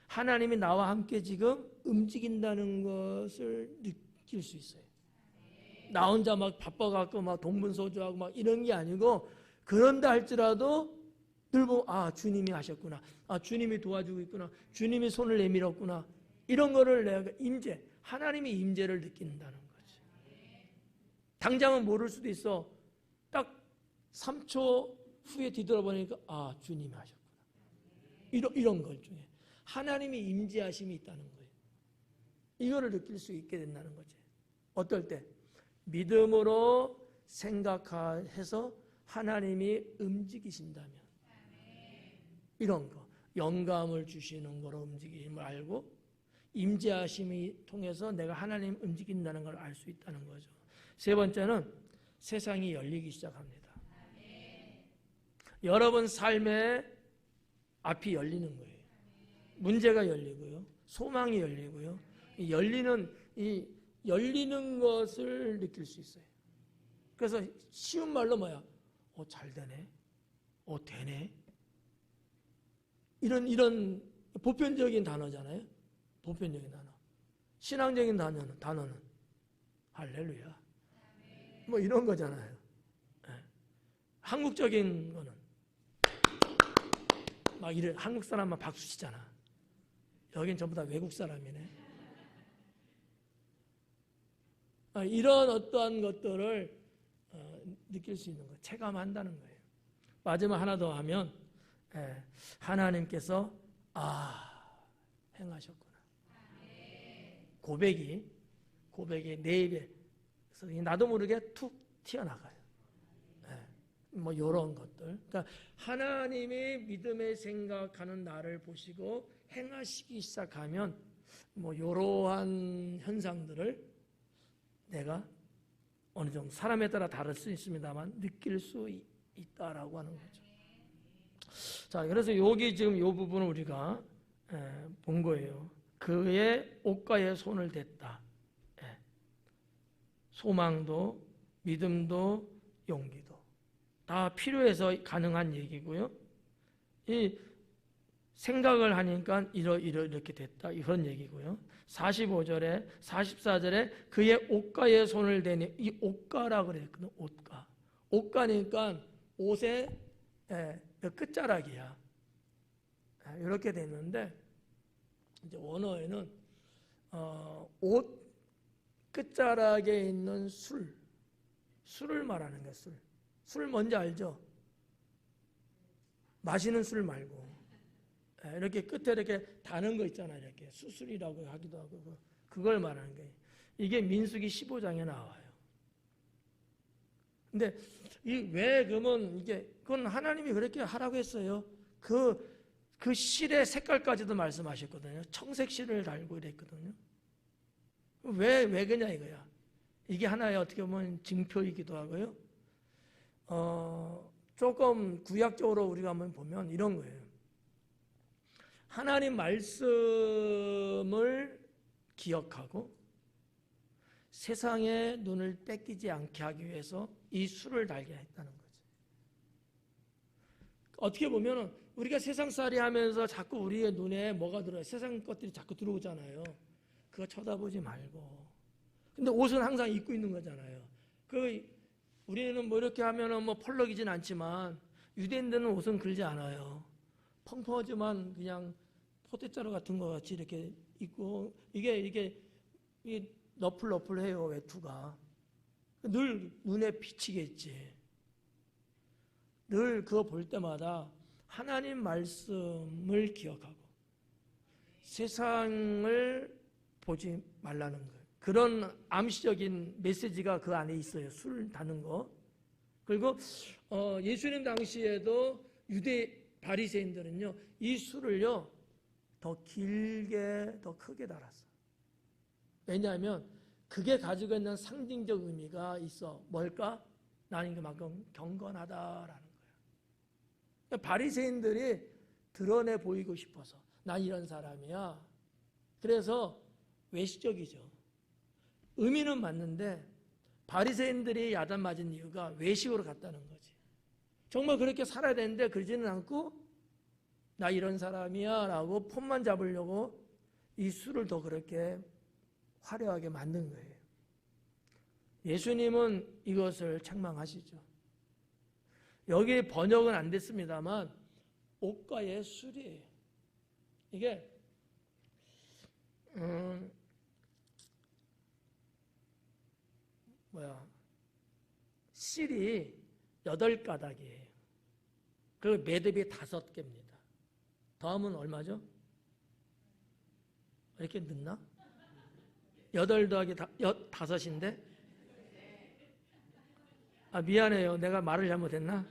하나님이 나와 함께 지금 움직인다는 것을 느낄 수 있어요. 나 혼자 막 바빠갖고 막 동분서주하고 막 이런 게 아니고 그런다 할지라도 늘 보면 주님이 하셨구나. 주님이 도와주고 있구나. 주님이 손을 내밀었구나. 이런 거를 내가 하나님의 임재를 느낀다는 거지. 당장은 모를 수도 있어. 딱 3초 후에 뒤돌아보니까 주님이 하셨구나. 이런 것 중에 하나님의 임재하심이 있다는 거예요. 이거를 느낄 수 있게 된다는 거지. 어떨 때? 믿음으로 생각해서 하나님이 움직이신다면 이런 거 영감을 주시는 거로 움직임을 알고 임재하심이 통해서 내가 하나님 움직인다는 걸 알 수 있다는 거죠. 세 번째는 세상이 열리기 시작합니다. 여러분 삶의 앞이 열리는 거예요. 문제가 열리고요. 소망이 열리고요. 열리는 것을 느낄 수 있어요. 그래서 쉬운 말로 잘 되네. 되네. 이런 보편적인 단어잖아요. 보편적인 단어. 신앙적인 단어는 할렐루야. 이런 거잖아요. 한국적인 거는 한국 사람만 박수 치잖아. 여긴 전부 다 외국 사람이네. 이런 어떠한 것들을 느낄 수 있는 거, 체감한다는 거예요. 마지막 하나 더 하면 하나님께서 행하셨구나. 고백이 내 입에서 나도 모르게 툭 튀어나가요. 이런 것들. 그러니까 하나님의 믿음의 생각하는 나를 보시고 행하시기 시작하면 이러한 현상들을 내가 어느 정도 사람에 따라 다를 수 있습니다만 느낄 수 있다라고 하는 거죠. 자, 그래서 여기 지금 이 부분을 우리가 본 거예요. 그의 옷가에 손을 댔다. 소망도 믿음도 용기도 다 필요해서 가능한 얘기고요. 이 생각을 하니까 이렇게 됐다. 이런 얘기고요. 45절에 44절에 그의 옷가에 손을 대니 이 옷가라 그랬거든요. 옷가. 옷가니까 옷의 끝자락이야. 이렇게 됐는데 이제 원어에는 옷 끝자락에 있는 술을 말하는 거야. 술 뭔지 알죠? 마시는 술 말고 이렇게 끝에 이렇게 다는 거 있잖아요. 이렇게 수술이라고 하기도 하고 그걸 말하는 거예요. 이게 민수기 15장에 나와요. 근데 왜 그러면 그건 하나님이 그렇게 하라고 했어요. 그 실의 색깔까지도 말씀하셨거든요. 청색 실을 달고 이랬거든요. 왜 그냐 이거야. 이게 하나의 어떻게 보면 징표이기도 하고요. 조금 구약적으로 우리가 한번 보면 이런 거예요. 하나님 말씀을 기억하고 세상의 눈을 뺏기지 않게 하기 위해서 이 술을 달게 했다는 거죠. 어떻게 보면 우리가 세상살이 하면서 자꾸 우리의 눈에 뭐가 들어요? 세상 것들이 자꾸 들어오잖아요. 그거 쳐다보지 말고. 근데 옷은 항상 입고 있는 거잖아요. 우리는 이렇게 하면은 펄럭이진 않지만 유대인들은 옷은 그러지 않아요. 펑퍼지만 그냥 소떼자루 같은 거 같이 이렇게 있고 이게 너플너플해요. 외투가 늘 눈에 비치겠지. 늘 그거 볼 때마다 하나님 말씀을 기억하고 세상을 보지 말라는 거예요. 그런 암시적인 메시지가 그 안에 있어요. 술 다는 거. 그리고 예수님 당시에도 유대 바리새인들은요, 이 술을요 더 길게 더 크게 달았어. 왜냐하면 그게 가지고 있는 상징적 의미가 있어. 뭘까? 나는 그만큼 경건하다라는 거야. 바리새인들이 드러내 보이고 싶어서 난 이런 사람이야. 그래서 외식적이죠. 의미는 맞는데 바리새인들이 야단 맞은 이유가 외식으로 갔다는 거지. 정말 그렇게 살아야 되는데 그러지는 않고 나 이런 사람이야 라고 폼만 잡으려고 이 술을 더 그렇게 화려하게 만든 거예요. 예수님은 이것을 책망하시죠. 여기 번역은 안 됐습니다만 옷가의 술이에요. 이게 실이 8가닥이에요. 그리고 매듭이 5개입니다. 더하면 얼마죠? 이렇게 늦나? 8 더하기 5인데? 미안해요. 내가 말을 잘못했나?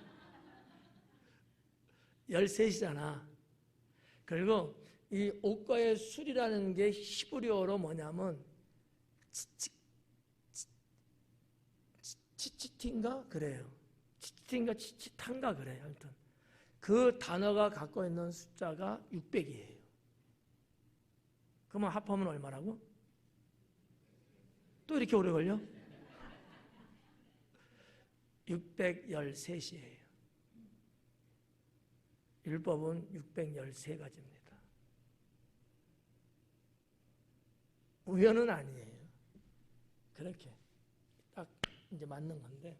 13이잖아. 그리고 이 옷가의 술이라는 게 히브리어로 뭐냐면 치치틴가 그래요. 치치틴가 치치탄가 그래요. 아무튼 그 단어가 갖고 있는 숫자가 600이에요. 그러면 합하면 얼마라고? 또 이렇게 오래 걸려? 613이에요. 율법은 613가지입니다. 우연은 아니에요. 그렇게 딱 이제 맞는 건데,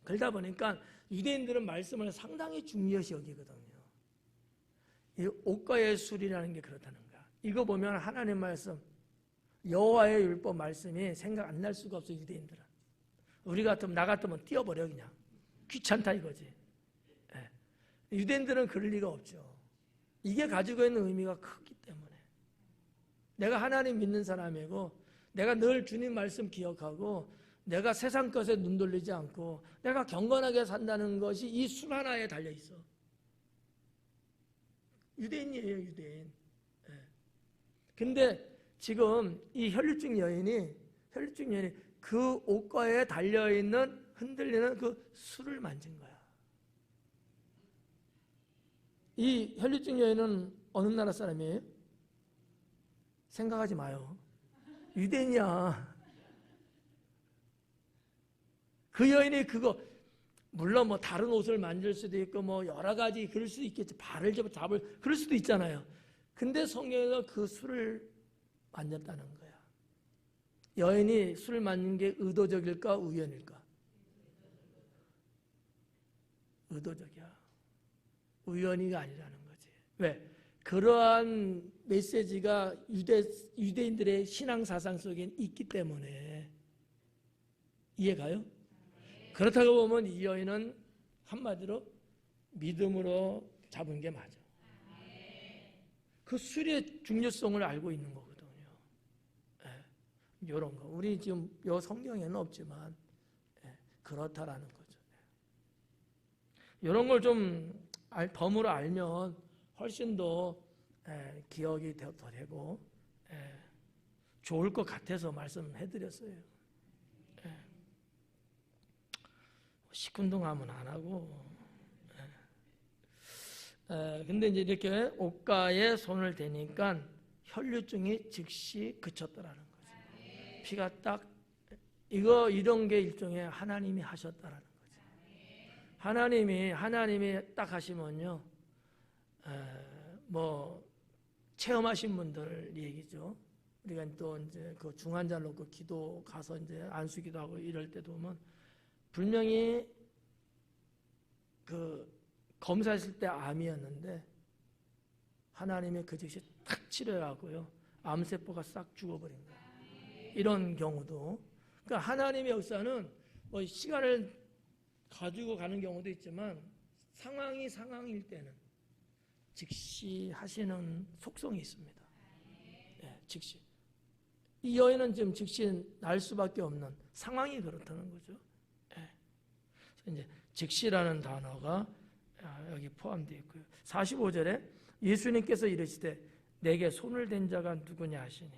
그러다 보니까 유대인들은 말씀을 상당히 중요시 여기거든요. 이 옷가의 술이라는 게 그렇다는 거야. 이거 보면 하나님 말씀, 여호와의 율법 말씀이 생각 안 날 수가 없어. 유대인들은 우리 같으면, 나 같으면 띄워버려. 그냥 귀찮다 이거지. 유대인들은 그럴 리가 없죠. 이게 가지고 있는 의미가 크기 때문에. 내가 하나님 믿는 사람이고 내가 늘 주님 말씀 기억하고 내가 세상 것에 눈 돌리지 않고 내가 경건하게 산다는 것이 이 술 하나에 달려있어. 유대인이에요, 유대인. 근데 지금 이 혈류증 여인이 그 옷가에 달려있는 흔들리는 그 술을 만진 거야. 이 혈류증 여인은 어느 나라 사람이에요? 생각하지 마요. 유대인이야. 그 여인이 그거, 물론 뭐 다른 옷을 만질 수도 있고 뭐 여러 가지 그럴 수도 있겠지. 발을 잡을 그럴 수도 있잖아요. 근데 성경에서 그 술을 만졌다는 거야. 여인이 술을 만진 게 의도적일까 우연일까? 의도적이야. 우연이가 아니라는 거지. 왜? 그러한 메시지가 유대인들의 신앙 사상 속에 있기 때문에. 이해가요? 그렇다고 보면 이 여인은 한마디로 믿음으로 잡은 게 맞아. 그 술의 중요성을 알고 있는 거거든요. 이런 거. 우리 지금 요 성경에는 없지만 그렇다라는 거죠. 이런 걸 좀 덤으로 알면 훨씬 더 기억이 더 되고 좋을 것 같아서 말씀해드렸어요. 식운동하면 안 하고. 근데 이제 이렇게 옷가에 손을 대니까 혈류증이 즉시 그쳤더라는 거죠. 피가 딱 이런 게 일종의 하나님이 하셨다라는 거죠. 하나님이 딱 하시면요, 뭐 체험하신 분들 얘기죠. 우리가 또 이제 그 중환자를 놓고 기도 가서 이제 안수기도 하고 이럴 때도 보면 분명히 그 검사했을 때 암이었는데 하나님이 그 즉시 탁 치료하고요. 암세포가 싹 죽어버린 거예요. 이런 경우도. 그러니까 하나님의 역사는 뭐 시간을 가지고 가는 경우도 있지만 상황일 때는 즉시 하시는 속성이 있습니다. 네, 즉시. 이 여인은 지금 즉시 날 수밖에 없는 상황이 그렇다는 거죠. 네. 이제 즉시라는 단어가 여기 포함되어 있고요. 45절에 예수님께서 이르시되 내게 손을 댄 자가 누구냐 하시니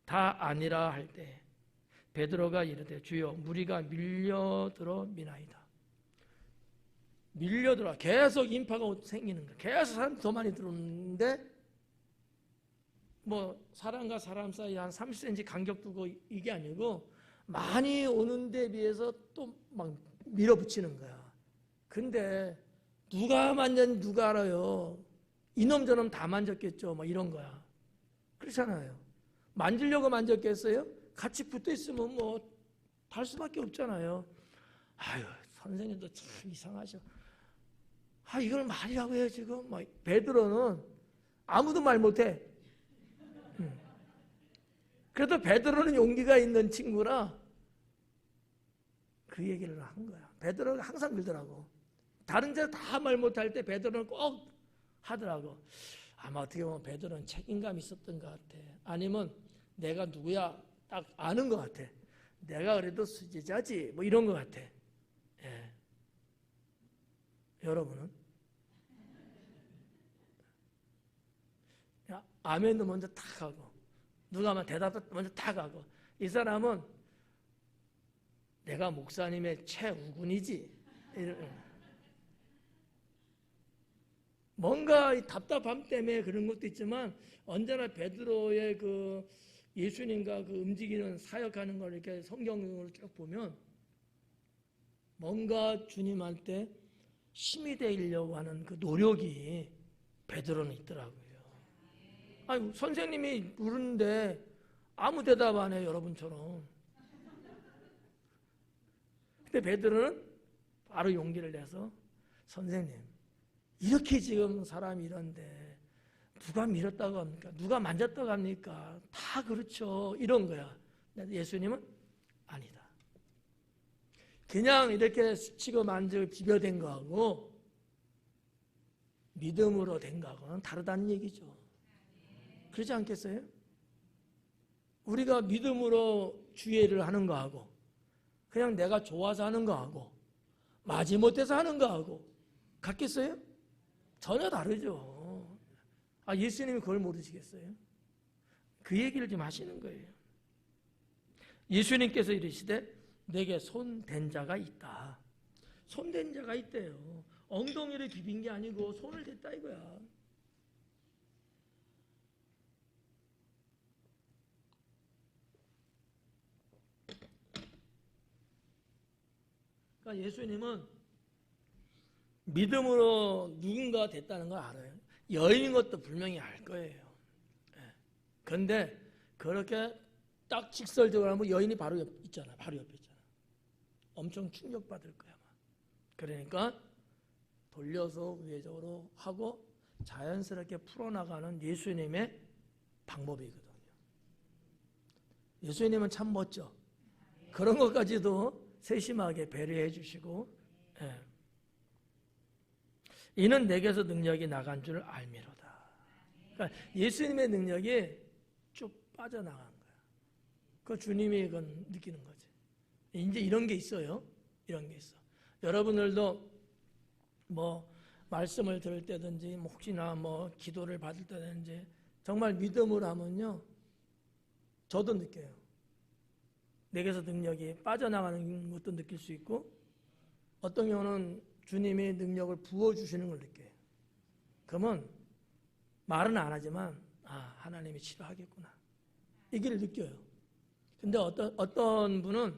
다 아니라 할 때 베드로가 이르되 주여 무리가 밀려들어 미나이다. 밀려들어 계속 인파가 생기는 거야. 계속 사람이 더 많이 들어오는데 뭐 사람과 사람 사이 한 30cm 간격 두고 이게 아니고 많이 오는 데 비해서 또 막 밀어붙이는 거야. 근데 누가 만졌는지 누가 알아요? 이놈 저놈 다 만졌겠죠. 막 이런 거야. 그렇잖아요. 만지려고 만졌겠어요? 같이 붙어 있으면 뭐 달 수밖에 없잖아요. 아유, 선생님도 참 이상하셔. 이걸 말이라고 해요 지금. 막 베드로는 아무도 말 못해. 그래도 베드로는 용기가 있는 친구라 그 얘기를 한 거야. 베드로는 항상 그러더라고. 다른 데 다 말 못할 때 베드로는 꼭 하더라고. 아마 어떻게 보면 베드로는 책임감이 있었던 것 같아. 아니면 내가 누구야 딱 아는 것 같아. 내가 그래도 수지자지 뭐 이런 것 같아. 예. 여러분은? 아멘도 먼저 탁 하고 누가 하면 대답도 먼저 탁 하고 이 사람은 내가 목사님의 최우군이지. 뭔가 답답함 때문에 그런 것도 있지만 언제나 베드로의 그 예수님과 그 움직이는 사역하는 걸 이렇게 성경으로 쭉 보면 뭔가 주님한테 힘이 되려고 하는 그 노력이 베드로는 있더라고요. 아니, 선생님이 물었는데 아무 대답 안 해요, 여러분처럼. 근데 베드로는 바로 용기를 내서 선생님, 이렇게 지금 사람이 이런데 누가 밀었다고 합니까? 누가 만졌다고 합니까? 다 그렇죠. 이런 거야. 예수님은 아니다. 그냥 이렇게 스치고 만지고 비벼댄 거하고 믿음으로 된 거하고는 다르다는 얘기죠. 그렇지 않겠어요? 우리가 믿음으로 주의를 하는 거하고 그냥 내가 좋아서 하는 거하고 마지못해서 하는 거하고 같겠어요? 전혀 다르죠. 예수님이 그걸 모르시겠어요? 그 얘기를 좀 하시는 거예요. 예수님께서 이르시되 내게 손댄 자가 있다. 손댄 자가 있대요. 엉덩이를 비빈 게 아니고 손을 댔다 이거야. 그러니까 예수님은 믿음으로 누군가 됐다는 걸 알아요. 여인인 것도 분명히 알 거예요. 그런데 그렇게 딱 직설적으로 하면 여인이 바로 옆에 있잖아. 엄청 충격받을 거야. 그러니까 돌려서 우회적으로 하고 자연스럽게 풀어나가는 예수님의 방법이거든요. 예수님은 참 멋져. 그런 것까지도 세심하게 배려해 주시고 이는 내게서 능력이 나간 줄 알미로다. 그러니까 예수님의 능력이 쭉 빠져나간 거야. 그 주님이 그건 느끼는 거지. 이제 이런 게 있어요. 이런 게 있어. 여러분들도 뭐 말씀을 들을 때든지 뭐 혹시나 뭐 기도를 받을 때든지 정말 믿음으로 하면요. 저도 느껴요. 내게서 능력이 빠져나가는 것도 느낄 수 있고 어떤 경우는 주님이 능력을 부어주시는 걸 느껴요. 그러면 말은 안 하지만 하나님이 치료하겠구나. 이 길을 느껴요. 근데 어떤 분은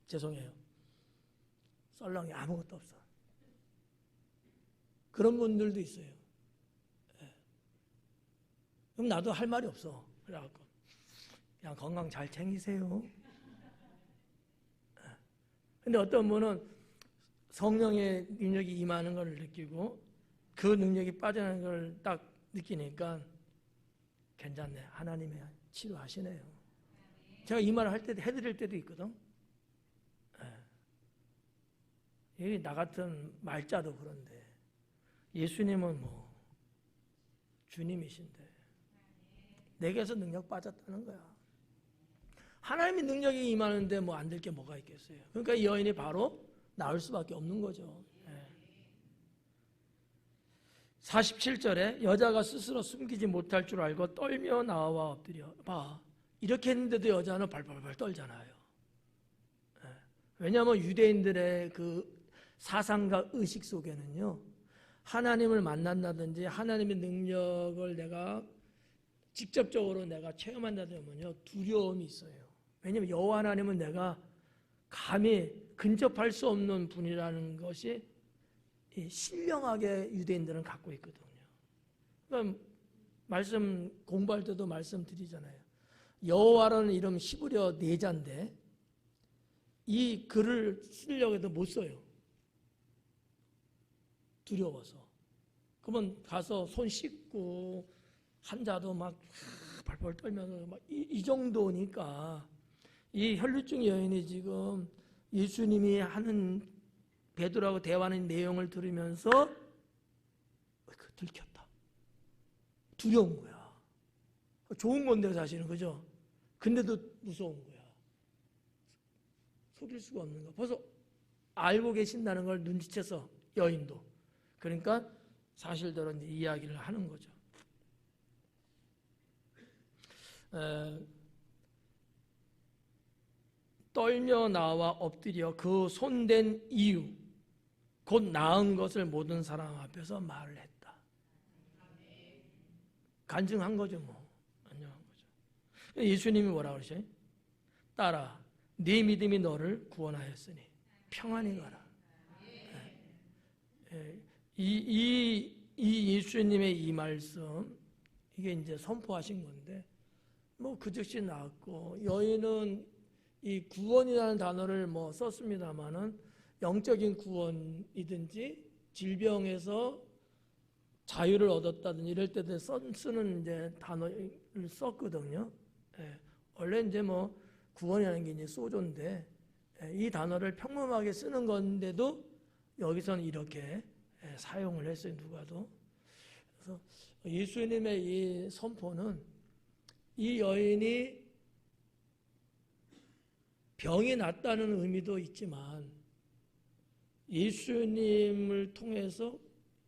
죄송해요. 썰렁이 아무것도 없어. 그런 분들도 있어요. 그럼 나도 할 말이 없어. 그래갖고 그냥 건강 잘 챙기세요. 근데 어떤 분은 성령의 능력이 임하는 걸 느끼고 그 능력이 빠져나가는 걸 딱 느끼니까 괜찮네. 하나님이 치료하시네요. 제가 이 말을 할 때도 해드릴 때도 있거든. 나 같은 말자도 그런데 예수님은 뭐 주님이신데 내게서 능력 빠졌다는 거야. 하나님의 능력이 임하는데 뭐 안 될 게 뭐가 있겠어요. 그러니까 이 여인이 바로 나을 수밖에 없는 거죠. 47절에 여자가 스스로 숨기지 못할 줄 알고 떨며 나와 엎드려 봐. 이렇게 했는데도 여자는 발발발 떨잖아요. 왜냐하면 유대인들의 그 사상과 의식 속에는요, 하나님을 만난다든지 하나님의 능력을 내가 직접적으로 내가 체험한다면요, 두려움이 있어요. 왜냐하면 여호와 하나님은 내가 감히 근접할 수 없는 분이라는 것이 신령하게 유대인들은 갖고 있거든요. 그러니까 말씀 공부할 때도 말씀드리잖아요. 여호와라는 이름 히브리어 내자인데 이 글을 쓰려고 해도 못 써요. 두려워서. 그러면 가서 손 씻고 한자도 막 발발 떨면서 막 이 정도니까 이 혈루증 여인이 지금 예수님이 하는 베드로하고 대화하는 내용을 들으면서 들켰다. 두려운 거야. 좋은 건데 사실은, 그죠? 근데도 무서운 거야. 속일 수가 없는 거야. 벌써 알고 계신다는 걸 눈치채서 여인도. 그러니까 사실대로 이제 이야기를 하는 거죠. 떨며 나와 엎드려 그 손댄 이유 곧 나은 것을 모든 사람 앞에서 말을 했다. 간증한 거죠, 뭐. 안녕한 거죠. 예수님이 뭐라 그러셔요? 딸아, 네 믿음이 너를 구원하였으니 평안히 가라. 이 예수님의 이 말씀, 이게 이제 선포하신 건데, 뭐 그 즉시 나왔고, 여인은 이 구원이라는 단어를 뭐 썼습니다만은 영적인 구원이든지 질병에서 자유를 얻었다든지 이럴 때도 쓰는 이제 단어를 썼거든요. 원래 이제 뭐 구원이라는 게 이제 소조인데 이 단어를 평범하게 쓰는 건데도 여기서는 이렇게 사용을 했어요. 누가도. 그래서 예수님의 이 선포는 이 여인이 병이 낫다는 의미도 있지만 예수님을 통해서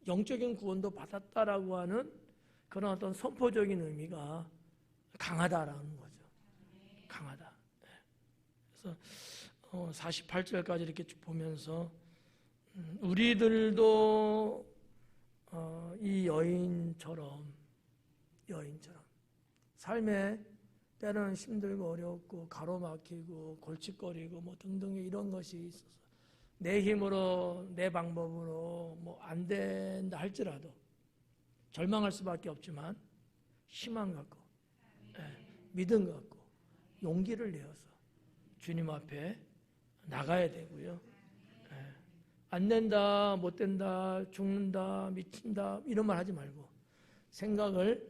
영적인 구원도 받았다라고 하는 그런 어떤 선포적인 의미가 강하다라는 거죠. 강하다. 그래서 48절까지 이렇게 쭉 보면서 우리들도 이 여인처럼 삶에 때는 힘들고 어렵고 가로막히고 골칫거리고 뭐 등등의 이런 것이 있어서 내 힘으로 내 방법으로 뭐 안 된다 할지라도 절망할 수밖에 없지만 희망 갖고 믿음 갖고 용기를 내어서 주님 앞에 나가야 되고요. 안 된다, 못 된다, 죽는다, 미친다 이런 말 하지 말고 생각을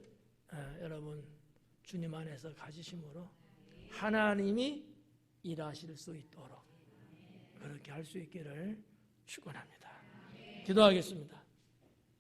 여러분 주님 안에서 가지심으로 하나님이 일하실 수 있도록 그렇게 할 수 있기를 축원합니다. 기도하겠습니다.